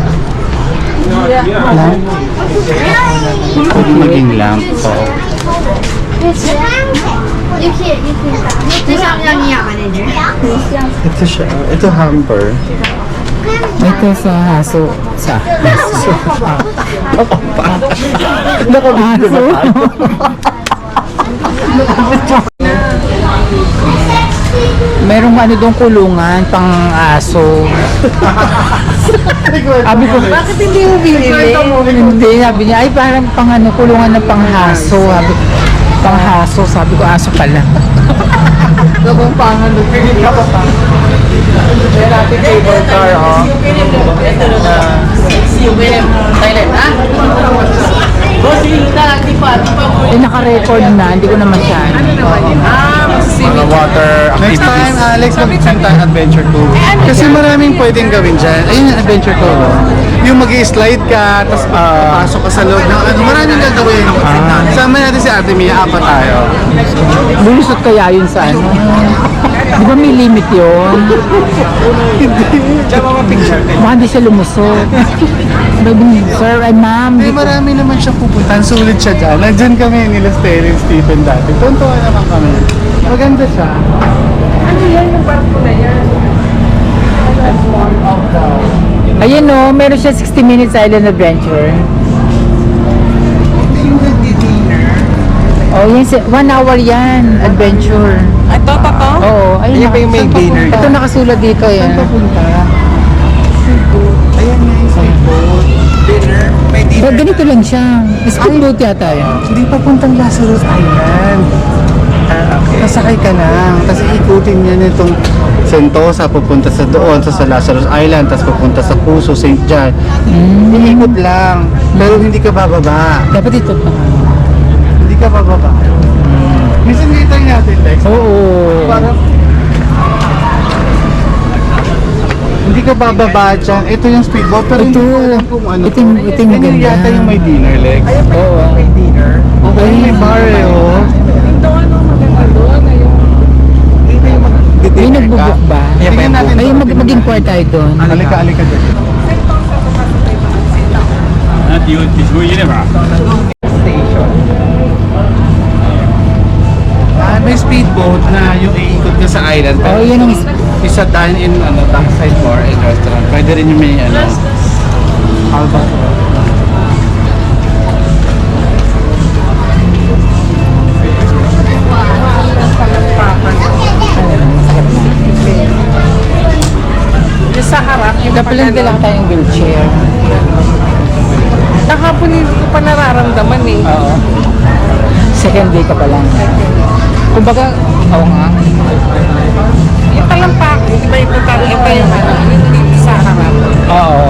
Lamp? Pwede maging lamp po. 就像不像你养的那只？ Ito siya. Ito hamper. Ito sa haso. Sa haso. Nakabili ba tayo? Merong ano doon kulungan, pang aso. Sabi ko, bakit hindi mo binili? Hindi, sabi niya, ay parang pang ano, kulungan ng panghaso. Sabi ko, panghaso, sabi ko, aso pala. Gabang pangan. Yan natin cable car, oh. Thailand, ha? Eh, naka-record na, hindi ko na masyado. Mga water activities. Next time, Alex, mag-send tayo adventure tour. Kasi maraming pwedeng gawin dyan. Ayun yung adventure tour. Yung mag-slide ka, tapos pasok ka sa loob ng ano, maraming gagawin. Sama natin si Ate Mia, apat tayo. Lulusot kaya yun sa ano? Di ba may limit yun? Tsaka mga picture din. Baka hindi siya lumusot. Sabi, sir, ay ma'am. Hindi, marami naman siya pupuntahan. Sulit siya dyan. Nandyan kami nila Sterling Stephen dati. Tuntuan naman kami. Maganda siya. Ano yan yung barko na yan? Ayan o, meron siya 60 minutes island adventure. Oh, yan, 1 hour yan, adventure. Ito, to? Oo, ayun. Yan ba yung may saan dinner? papunta? Ito nakasulat dito yan. Saan papunta? Ayan nga yung speedboat. Dinner. May dinner. Pero ganito lang siya. Speedboat yata yan. Hindi papuntang Lazarus Island. Okay. Sasakay ka lang. Tapos ikutin niya nitong Sentosa, pupunta sa doon, sa Lazarus Island, tapos pupunta sa Puso, St. John. Iikot lang. Pero hindi ka bababa. Dapat ito pa. Hindi ka bababa. Minsan dito natin, Lex. Oo. Parang hindi ka bababa dyan. Ito yung speedboat, pero hindi Ito. ko alam kung ano. Ito yung Yan yung maganda. yata yung may dinner, Lex. Oo. May dinner. Okay, may bar eh, oh. Yung doon, ano, maganda doon. Ayun. Dito yung May nagbubuk ba? Ayan pa yung natin Ay, doon. mag-inquire tayo doon. Alika doon. station. May speedboat na yung iikot ka sa island. Oo, yun ang isa dine in backside bar and restaurant. Pwede rin yung may Albatross. Yung sa harap, yung dapat lang lang tayong wheelchair. Nakapon hindi ko pa nararamdaman eh. Oo. Second day ka pa lang. Kumbaga, oo nga. Yung talampak, di ba iba yung ano, yung dito sa harap. Oo.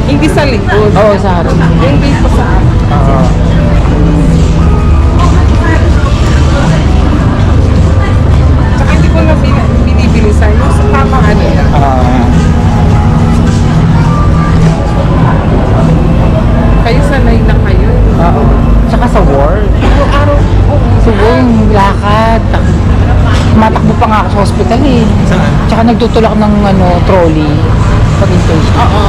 Hindi sa likod. Oo, sa harap. Yung dito sa harap. Oo. Tsaka hindi ko na binibilisan yung sa tamang ano yan. Kayo sanay na kayo. Oo. Tsaka sa work. Yung araw, Sa work, yung lakad. Matakbo pa nga ako sa hospital eh. Saan? Tsaka nagtutulak ng ano, trolley. Pag inpatient. oo,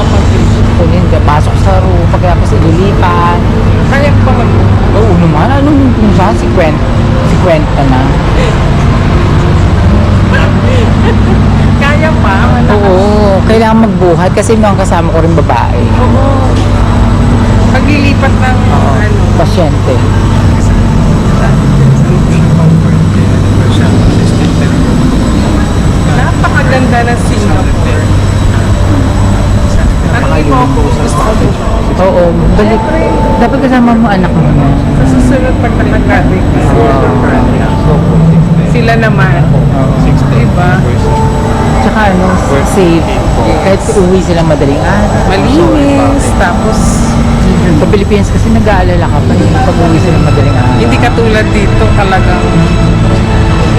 Hindi, pasok sa room, pagkatapos ililipat. kaya pa mag Oo naman, ano yung kung saan? Si Kwenta na. kaya pa, wala. Oo, kailangan magbuhat kasi mga kasama ko rin babae. Oo. Paglilipat ng ano. Pasyente. Napakaganda ng Singapore. Ano yung mga gusto ko dito? Oo, balik. Dapat kasama mo anak mo na. Sa susunod pag nag-graduate sila naman. Diba? Tsaka ano, safe. Kahit uuwi silang madaling araw. Malinis, tapos Sa Pilipinas kasi nag-aalala ka pa pag-uwi sila madaling araw. Hindi katulad dito talagang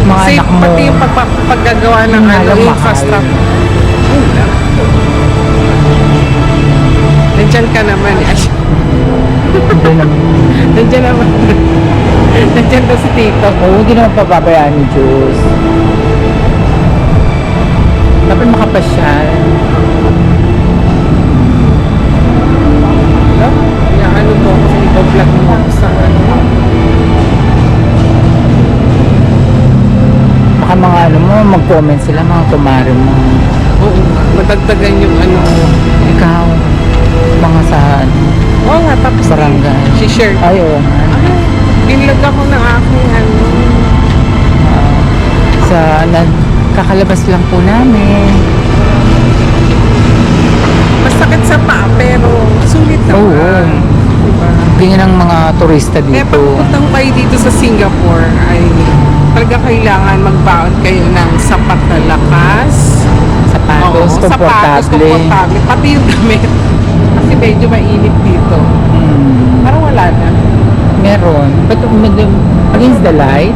mga safe, anak mo. pati yung paggagawa ng Mahal, mahal. infrastructure. Nandiyan ka naman. Hindi naman. Nandiyan naman. Nandiyan daw si Tito. Oo, hindi naman pababayaan ni Diyos. Dapat makapasyal. Kaya ano mo, kasi ipa-vlog mo ako sa ano. Baka mga ano mo, mag-comment sila, mga kumare mo. Oo nga, madagdagan yung ano. Ikaw, mga sa Oo nga, tapos barangay. si-share. Ay, oo nga. Binlog ako ng aking ano. Sa, kakalabas lang po namin. Masakit sa paa, pero sulit naman. Oo. Diba? Ganyan ang mga turista Kaya pag dito. pupunta ko kayo dito sa Singapore, ay talaga kailangan magbaon kayo ng sapat na lakas. Sapatos, Oo, sapatos, komportable. komportable. Pati yung damit. Kasi medyo mainit dito. Hmm. Parang wala na. Meron. But against the light.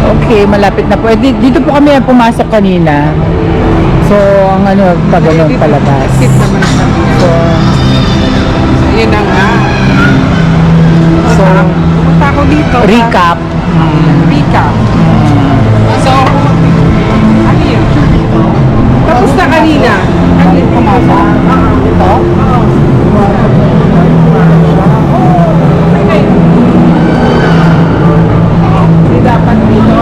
Okay, malapit na po. Dito po kami pumasok kanina. So, ang ano, pag ano, palabas. Sit naman kami. So, Ayun na nga. so Pumunta ako dito. recap. Recap. So, ano yun? Tapos na kanina. Kanina pumasok. Ito? Hindi dapat dito.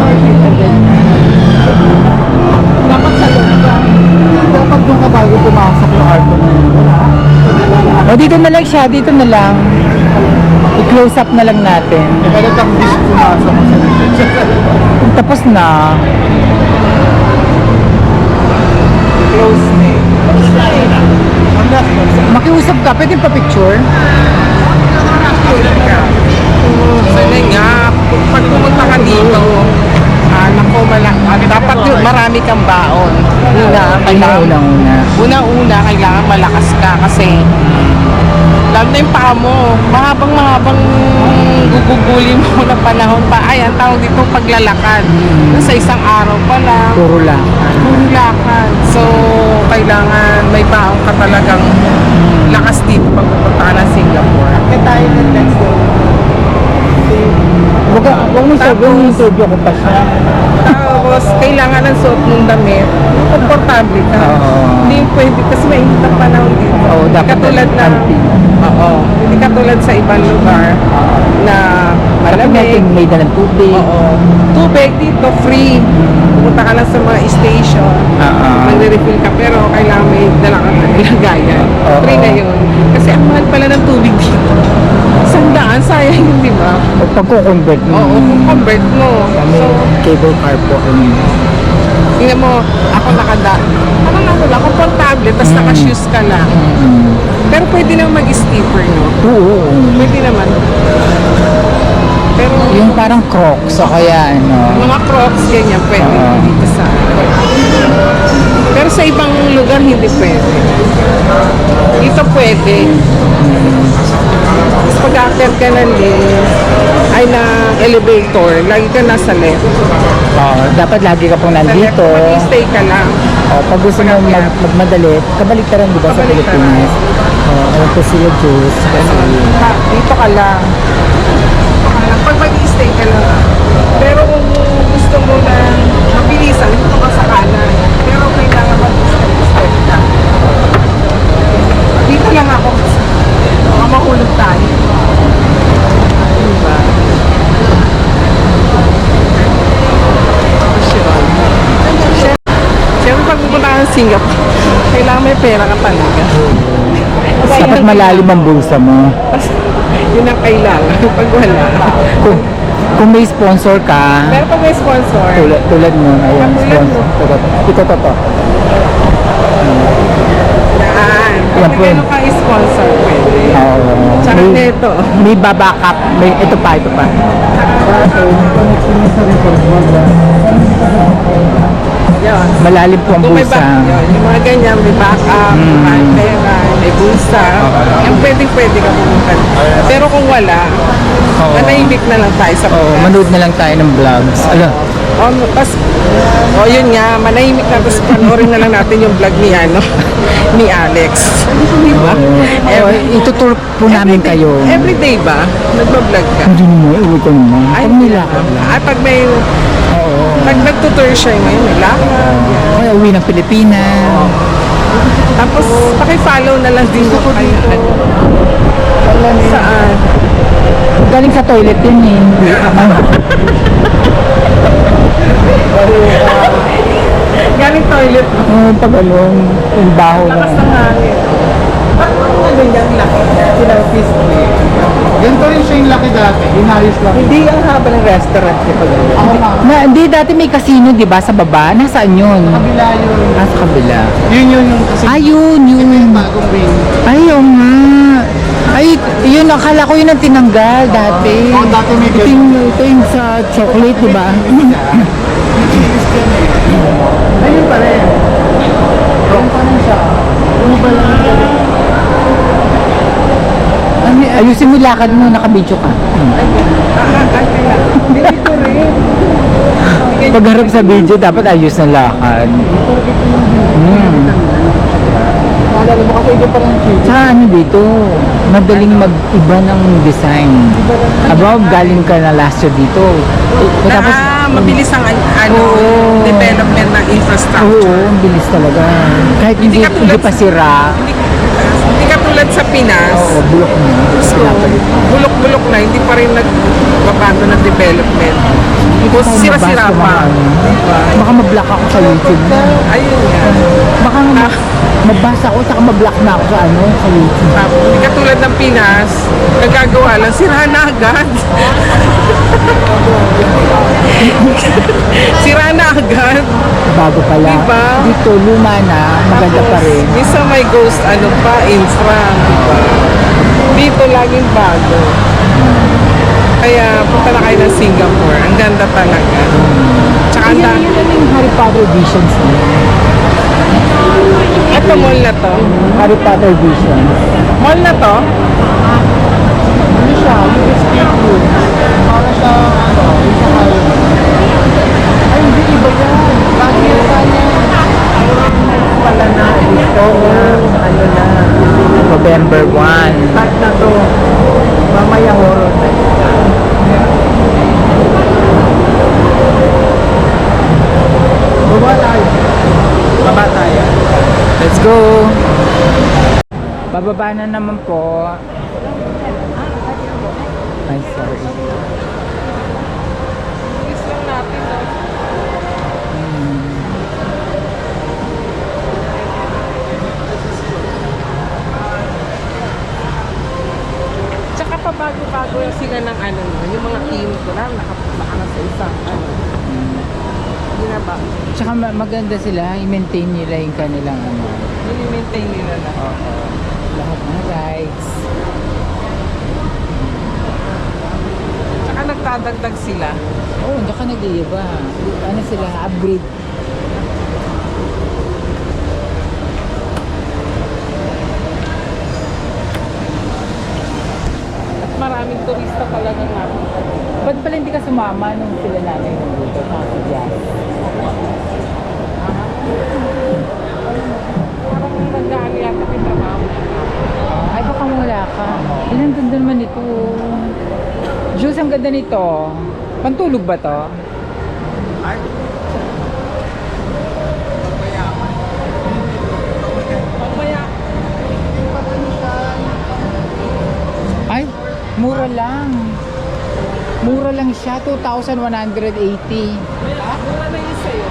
Dapat sa loob ka. Dapat doon ka bago pumasok yung art mo. O, dito na lang siya. Dito na lang. I-close up na lang natin. Kaya ang dish pumasok ko sa Tapos na. Close na eh. Makiusap ka. Pwede pa picture? Sana nga, pag pumunta ka dito, nako, dapat yun, marami kang baon. Una, kailangan malakas ka kasi lalo na yung paa mo, mahabang gugugulin mo na panahon pa. Ay, ang tawag dito paglalakad. Sa isang araw pa lang, Puro lang. puro lakad. So, kailangan may baon ka talagang lakas dito pag pupunta ka ng Singapore. Kaya tayo ng next day. Huwag mo sabihin yung interview ko pa siya. Tapos, kailangan ng suot mong damit. Komportable ka. Oo. Hindi pwede kasi mainit ang panahon dito. Oo, Hindi dapat katulad na, panty. oo. Hindi katulad sa ibang lugar na Dapat natin malamig. may dalang tubig. Oo. Tubig dito, free. Pumunta ka lang sa mga station. Oo. Magre-refill ka, pero kailangan may dala ka ng lagayan. Oo. Free na yun. Kasi ang mahal pala ng tubig dito. 100, sayang yun, di ba? O pagko-convert mo. Oo, kung convert mo. Kami, So, cable car po. tingnan mo, ako parang ano lang, komportable, tapos naka-shoes ka lang. Pero pwede naman mag-slipper, no? Oo. Pwede naman. Pero Yung parang crocs o kaya ano. mga crocs, ganyan, pwede Oo. dito sa... Pero sa ibang lugar, hindi pwede. Dito pwede. Tapos pag-after ka ng lift, ay ng elevator, lagi ka nasa left. Dapat lagi ka pong Sa left, nandito. mag-stay ka lang. Pag gusto mo magmadali, kabalik ka rin, di ba, sa Kabalik ka Pilipinas? Ano po sila Diyos? Kasi, Dito ka lang. Pag mag-stay ka lang. Pero kung gusto mo na mabilisan, dito ka sa kanan. Pero kailangan mag-stay ka. Dito lang ako. Baka mahulog tayo. Diba? Siyempre pag pupunta ka ng Singapore, kailangan may pera ka talaga. dapat malalim ang bulsa mo. Yun ang kailangan pag wala. Kung may sponsor ka, Pero pag may sponsor, tulad mo, ayan, Katulad mo. sponsor. Ito, to. yan. Yan Pag po. meron kang sponsor, pwede. Oo. Tsaka May, neto. may babackup. May, ito pa. Yun. Malalim po ang Kung may bulsa. yun, yung mga ganyan, may backup, may pera, may Misa, yung pwede ka pumunta. Pero kung wala, manahimik na lang tayo sa Oh, manood na lang tayo ng vlogs. Ala, yun nga, manahimik na, tapos panoorin na lang natin yung vlog ni, ni Alex. Di ba? oh, itutur po namin kayo. Everyday ba? Nagbablog ka? Hindi naman, uwi ko naman. Pag nilakad lang. Ay, pag may, pag nagtutour siya ngayon, may lakad. Kaya uwi ng Pilipinas. Tapos, paki-follow na lang din ko kayo. Saan? Galing sa toilet yun eh. Galing toilet. Oh, pag ano, yung baho na. Lakas ng hangin. Ba't mga ganyang laki? Kinarpis mo eh. Ganito rin siya yung laki dati. Inayos lang. Hindi ang haba ng restaurant niya pag Hindi, dati may casino, di ba, sa baba? Nasaan yun? Kabila yun. Sa kabila. Yun yung kasi Ayun, yun. bagong wing. Ay, oo nga. Ay, yun, akala ko yun ang tinanggal dati. Oo, dati may ito yung sa chocolate, di ba? Ayun pa rin. Ayun pa rin siya. Ano ba lang? Ayusin mo yung lakad mo, nakabidyo ka. Dito rin. Pagharap sa video, dapat ayos na lakad. Naalala mo kasi ito pa rin siya. Sa ano dito, madaling mag-iba ng design. Aba, galing ka na last year dito. Tapos, Mabilis ang Oo. development ng oo, infrastructure. ang bilis talaga. Kahit hindi, Hindi katulad hindi pa sira. Hindi katulad sa Pinas. Oo, bulok na. So, bulok-bulok na, hindi pa rin nagbabando ng development. Tapos sira-sira pa. Diba? Baka mablock ako sa YouTube. Ayun nga. Baka mabasa ko, saka mablock na ako sa ano, sa YouTube. Hindi katulad ng Pinas, nagagawa lang, sira na agad. Sira na agad. Bago pa lang. Diba? Dito, luma na, maganda pa rin. Minsan may ghost, infra, diba? Dito laging bago. Kaya punta na kayo ng Singapore. Ang ganda talaga. Tsaka Yan, ang yun yung Harry Potter Visions. ito mall na to. Harry Potter Visions. Mall na to? Ano siya? Yung escape room. Para siya, yung sa kayo. Ay, hindi iba yan. Lagi yan tayo. Pala na. Ito na. November 1. Start na to. Mamaya horror na. Baba tayo. Baba tayo. Let's go! Bababa na naman po. Ay, sorry. Please lang natin. Tsaka pa bago-bago yung sila ng yung mga team ko lang, nakapunta na sa isang Hindi na ba? Tsaka maganda sila, i-maintain nila yung kanilang ano. Mini-maintain nila na. Lahat ng rides. Tsaka nagdadagdag sila. Oo, hindi ka nag-iiba. Ano sila, upgrade. At maraming turista talaga nga. Ba't pala hindi ka sumama nung sila nanay nandito? Kasi dyan. Parang nagdaan yata yung trabaho. Ay, baka wala ka. Ilang ganda naman ito. Diyos, ang ganda nito. Pantulog ba to? Mamaya, Ay, mura lang. Mura lang siya, 2,180. mura na yun sa'yo.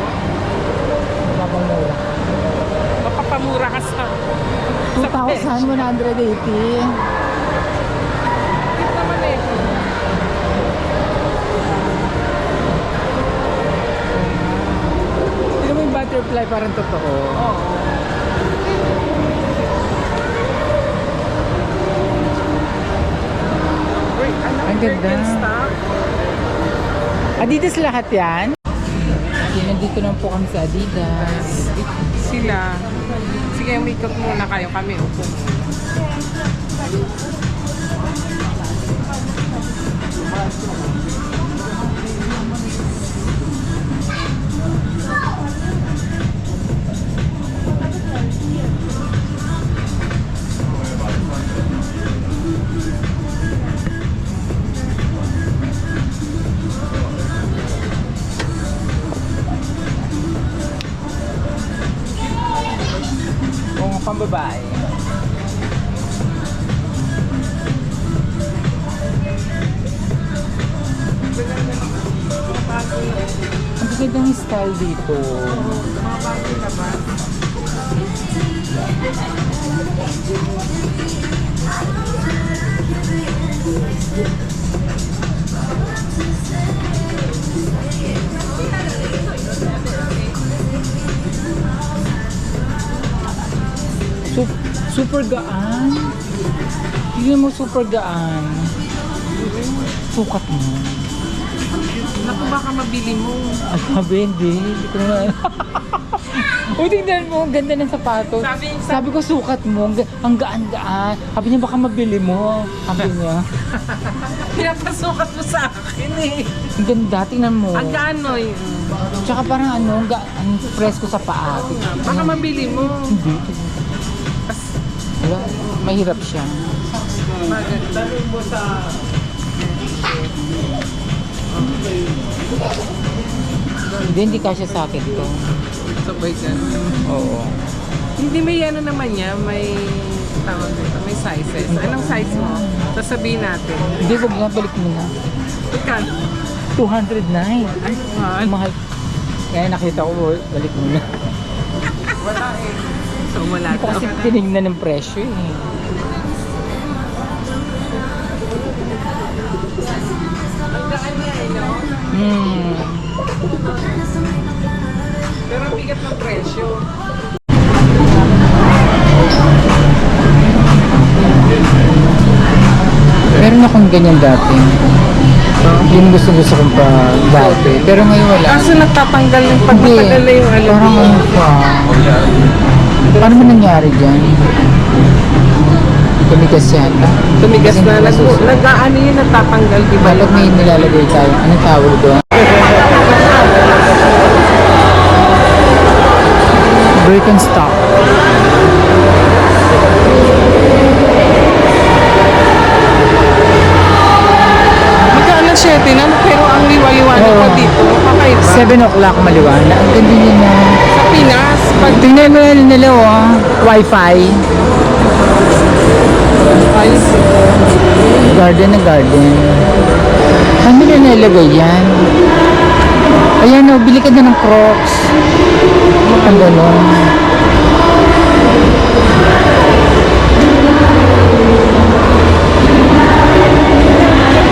Mapamura. Mapapamura ka sa 2,180. Tip naman eh. Tignan mo yung butterfly, parang totoo. Oo. Wait, Ang ganda. Birkenstock? Adidas lahat yan? Okay, nandito naman po kami sa Adidas. Sila. Sige, umikot muna kayo. Kami upo. Kung pambabae. Ang gagandang style dito. Super gaan. Tingnan mo, super gaan. Sukat mo. Naku, baka mabili mo. At sabi, hindi. Hindi ko na... Uy, tingnan mo, ang ganda ng sapatos. Sabi ko, sukat mo, ang gaan-gaan. Sabi niya, baka mabili mo. Sabi niya. Pinapasukat mo sa akin eh. Ang ganda, tingnan mo. Ang gaano yun. Tsaka parang ang presko sa paa. Baka mabili mo. Hindi. Wala, mahirap siya. Hindi kasya sa akin to. Sabay ka. Oo. Hindi may ano naman niya, may tawag dito, may sizes. Anong size mo? Sasabihin natin. Hindi, wag na, balik mo na. Ika, 209. ay, mahal. Mahal. Kaya nakita ko, balik mo na. Wala eh. So, wala Hindi ko kasi tinignan ng presyo eh. Pero ang bigat ng presyo. Meron akong ganyan dati. Yung gusto kong pa dati. Pero ngayon wala. Kaso nagtatanggal ng pag matagal na yung alam Parang mo. ano pa. Paano mo nangyari dyan? Tumigas yata. Tumigas Kasi na. hindi masusunod. Nag-ano yun, natatanggal, di ba? Balag may nilalagay tayo. Anong tawag doon? Break and stop. Magkaalas 7 na, pero ang liwa-liwanag Oo. pa dito. Kakaiba. 7 o'clock maliwanag. Ang ganda niya na. Sa Pinas, pag Tingnan mo yan nila oh. Wi-Fi. ayos. Garden na garden. Saan nila nilagay yan? Ayan o, bili ka na ng Crocs. Ang gano'n.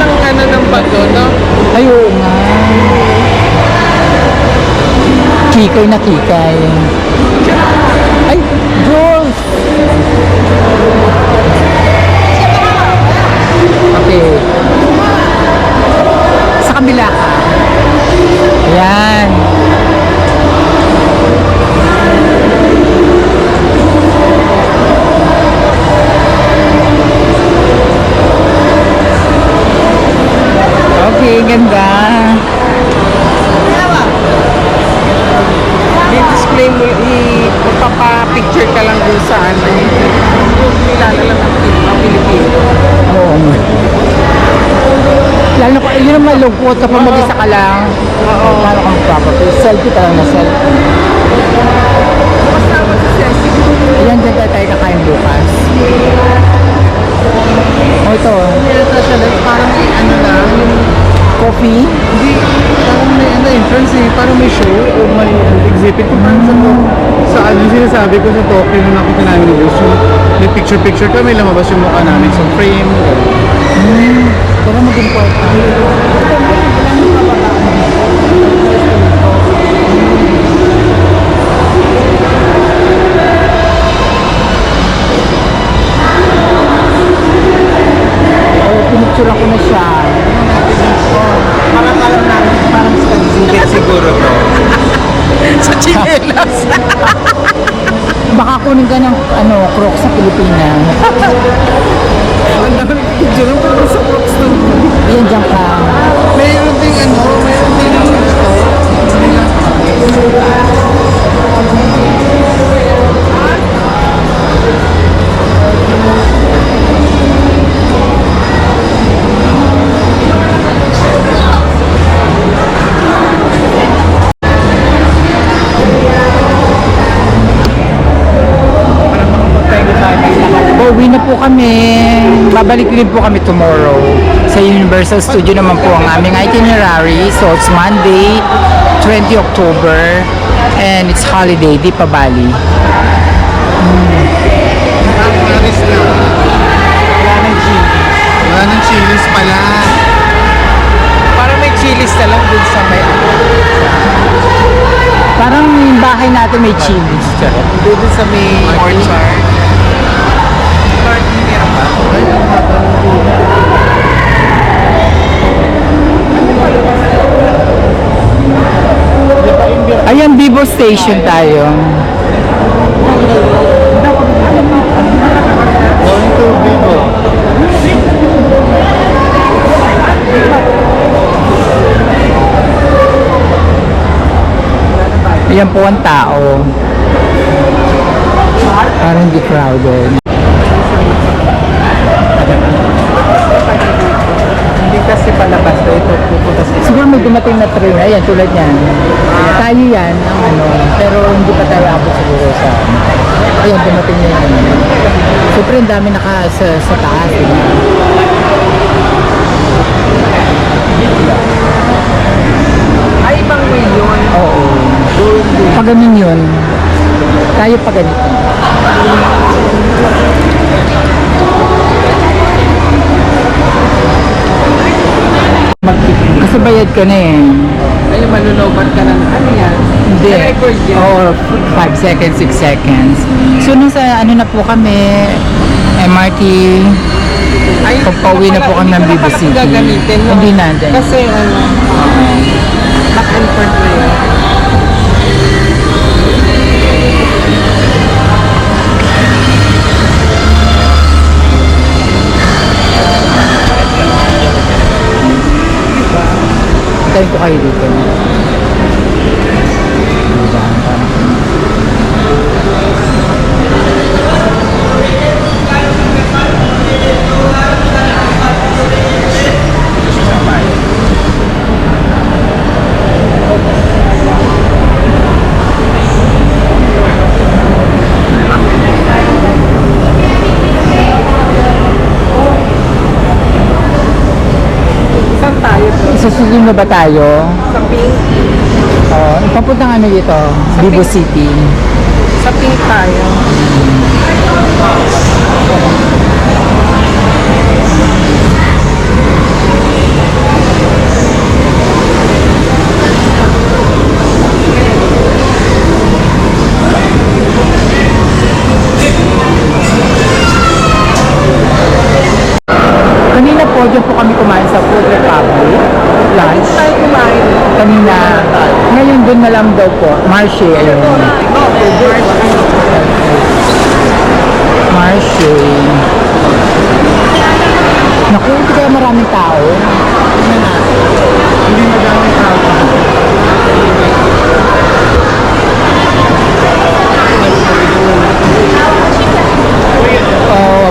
Ang ano ng bato, no? Ay, oo nga. Kikay na kikay. Ay, Jules! Okay. Sa kabila ka. Ayan. Okay, ganda. I-display mo, magpapa-picture ka lang dun sa ano. Yung kilala lang ng Pilipino. Oo nga. Lalo ko, yun ang malungkot kapag mag-isa ka lang. Oo. Lalo kang magpapapil. Selfie tayo na selfie. Kasama sa selfie. Ayan, dyan tayo kakain bukas. O ito. Parang may ano na, yung Coffee. hindi, parang may ano entrance eh, parang may show o may exhibit. Kung parang sa ano yung sinasabi ko sa Tokyo nung nakita namin ni Bruce, yung may picture-picture kami, lumabas yung mukha namin sa frame. Pero mag-important. Pinicture ako na siya. Parang alam namin, parang sa exhibit siguro to. Sa chinelas. Baka kunin ka ng Crocs sa Pilipinas. Pilipinas. Ang dami picture ng pero sa Crocs doon. Ayan, dyan ka. Mayroon ding gusto. Pauwi na po kami. Babalik din po kami tomorrow. Sa Universal Studio naman po ang aming itinerary. So it's Monday, 20 October. And it's holiday, di pa Bali. Paris na. Wala ng chili. Wala ng chilies pala. Parang may chilis na lang dun sa may Parang yung bahay natin may chilies. Charot. dun sa may orchard. Lord, meron ba? Ayan, Vivo Station tayo. Going to Vivo. Ayan po ang tao. Parang hindi crowded. Hindi kasi palabas na ito pupunta sa Siguro may dumating na train. Ayan, tulad yan. Tayo yan, ang ano. Pero hindi pa tayo abot siguro sa... Ayan, dumating na yan. Siyempre, ang dami sa taas. Diba? Ay, ibang way yun. Oo. Pag ganun yun, tayo pa ganito. Kasi bayad ka na eh. Ay, manunobat ka ng ano yan? Hindi. Sa record yan. Oo, 5 seconds, 6 seconds. So, nasa ano na po kami, MRT, Ay, pagpauwi na po kami ng Vivo pala City. gagamitin, no? Hindi natin. Kasi ano, back and forth na yun. Tayo ko kayo dito. Diba? Saan tayo to? Susunod na ba tayo? Sa Pink? Papunta ano dito? Vivo City. Sa Pink tayo. Kanina po, dyan po kami kumain sa Food Republic. Lunch. Tayo kumain. Kanina. Ngayon doon na lang daw po. Marche. Ayun. Marche. Naku, hindi kaya maraming tao. Hindi madaming tao.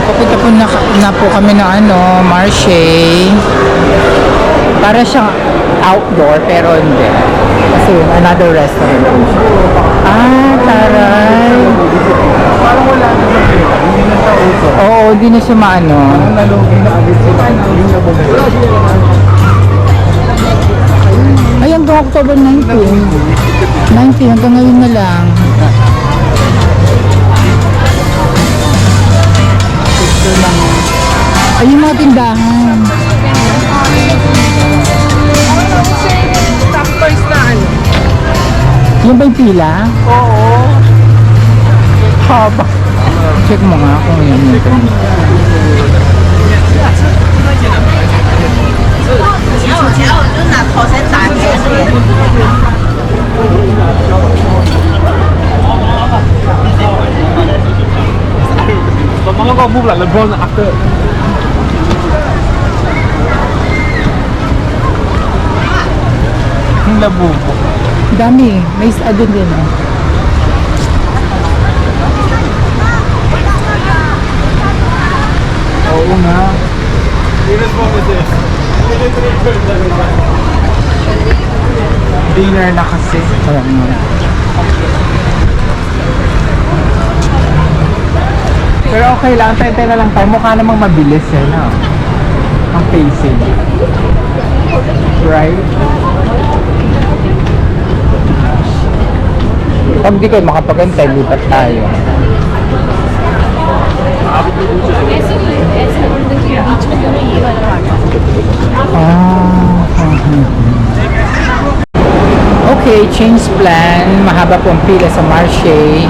Papunta po na po kami ng ano, Marche. Para siyang outdoor, pero hindi. Kasi another restaurant. Taray. Parang wala na sa pera. Hindi na sa uso. Oo, hindi na siya maano. Parang nalugi na agad sila. Yung nabagay. Ay, hanggang October 19. 19, hanggang ngayon na lang. Ay, yung mga tindahan. Top toys na ano? Yung ba yung pila? Oo. Haba. Check mo nga kung yan yun. I'm not gonna move like LeBron after. Yung labubo. Dami. May isa din din eh. Oo nga. Dinner na kasi. Kaya nga. Pero okay lang, tayo na lang tayo. Mukha namang mabilis eh, no? Ang pacing. Right? Pag di kayo makapagantay, lipat tayo. Okay, change plan. Mahaba po ang pila sa Marche.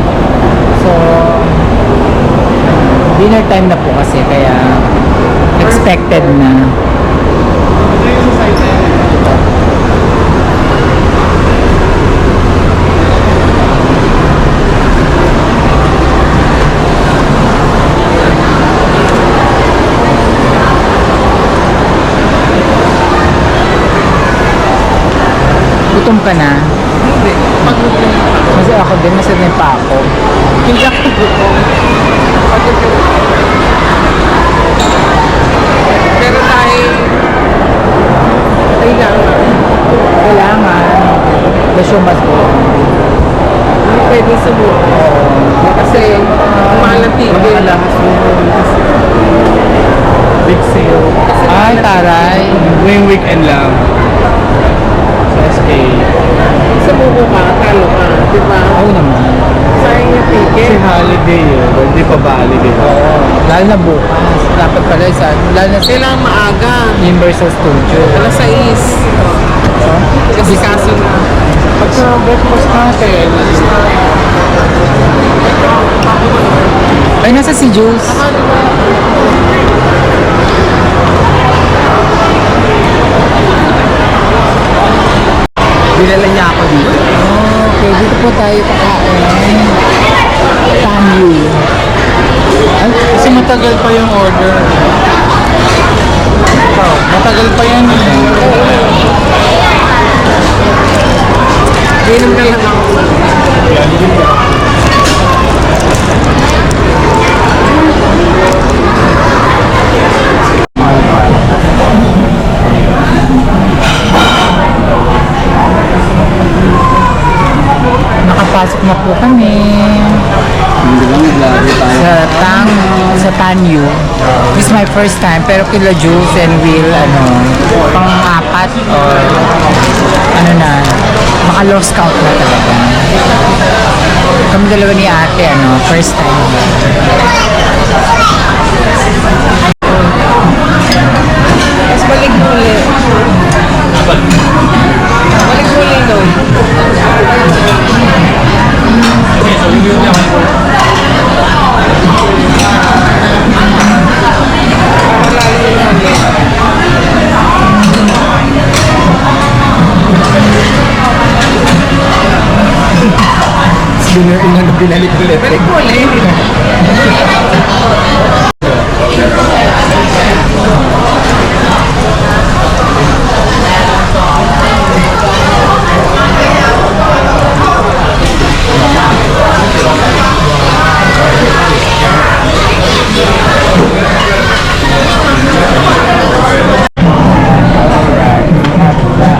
So, dinner time na po kasi kaya expected na. Gutom ka na? Hindi. Pagod lang. Kasi ako din, nasanay pa ako. Hindi ako gutom. Pagod yung... Pero dahil... Kailangan. Kailangan. The show must go. Hindi pwede sa buko. Kasi malatigil. Big sale. Ay, taray. Ngayong weekend lang. Sa SK. Sa buko ka, talo ka. Diba? Oo naman. Sayang yung Kasi ticket. holiday eh. Hindi pa ba holiday? Lalo na bukas. Dapat pala sa, lalo na sa Kailangan maaga. Universal Studio. Alas 6. Kasi kaso na. Pagka breakfast natin, Ay, nasa si Jules. dinala niya ako dito. Okay, dito po tayo kakain. Tanyu. Ay, kasi matagal pa yung order. Oh, matagal pa yan eh. Inom ka lang ako. Nakapasok na po kami. Hindi ba naglaro tayo? Sa Tanyu. This is my first time, pero kila Jules and Will, pang-apat or maka-lost count na talaga. Kami dalawa ni ate, first time. Tapos balik mo ulit. Balik mo ulit doon. Binalik ulit. Balik mo ulit.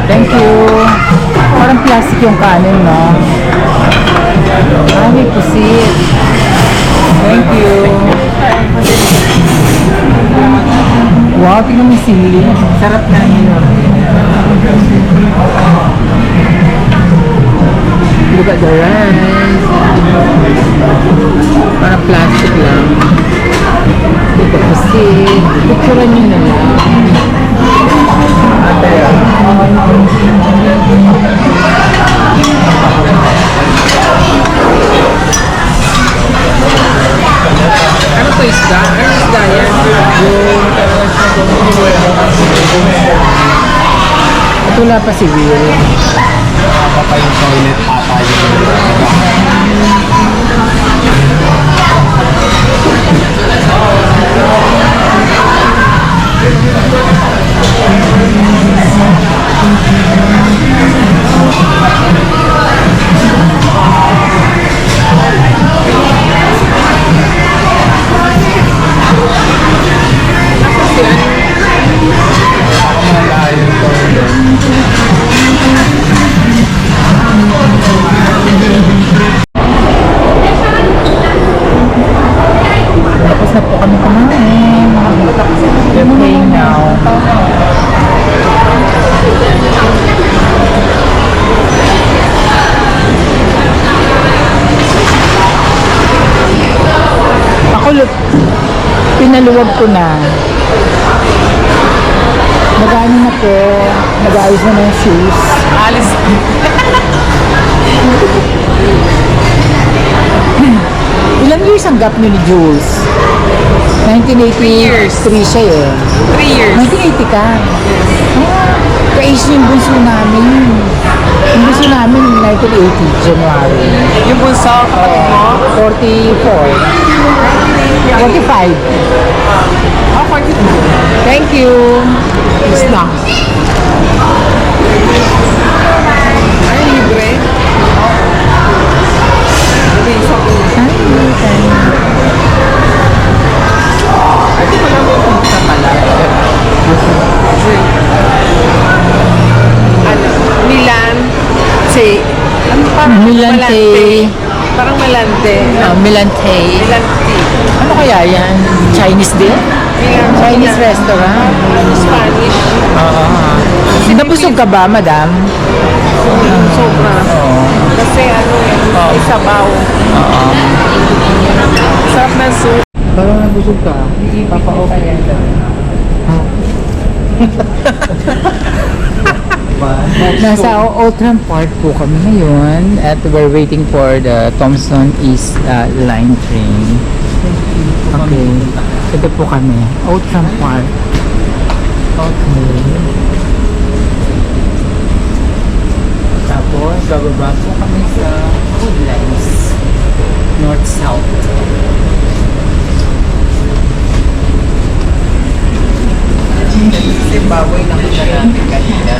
Thank you. Parang plastic yung kanin, no? Ah, may pusit. Thank you. Wow, tingnan mo yung sili. Sarap na yun. Look at the rice. Parang plastic lang. Ito pusit. Picturean nyo na lang. Ano to isda? Ano isda yan? At wala pa si Will. Pa yung toilet ata yung They're playing now. Ako, pinaluwag ko na. Nag-ano na po, nag-ayos na ng shoes. Alis. Ilang years ang gap niyo ni Jules? 1983 siya eh. 3 years. 1980 ka? Ah, ka-age niyo yung bunso namin. Yung bunso namin, 1980, January. Yung bunso, kapatid mo? 44. 45. Oh, 42. Thank you. It's na. Ay, libre. Libre sa Hindi ko lang pupunta pala. Ano? Milan. Ano parang Milante. Parang Malante. Milante. Milante. Ano kaya yan? Chinese din? Chinese restaurant? Spanish. Oo. Nabusog ka ba, madam? Sobra. Kasi ano yan, isabaw. Sarap ng soup. Parang nabusog ka. Papa-okay yan. Nasa Outram Park po kami ngayon at we're waiting for the Thompson East Line train. Okay. Ito po kami. Outram Park. Okay. Tapos, bababa po kami sa Woodlands. North-South. Zimbabwe nakita natin kanina.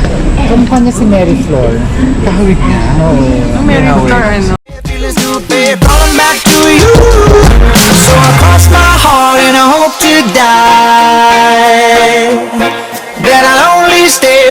Kamukha niya si Mary Flor. Kahawig niya. Oo. Ang meron ka ano. Feeling stupid, falling back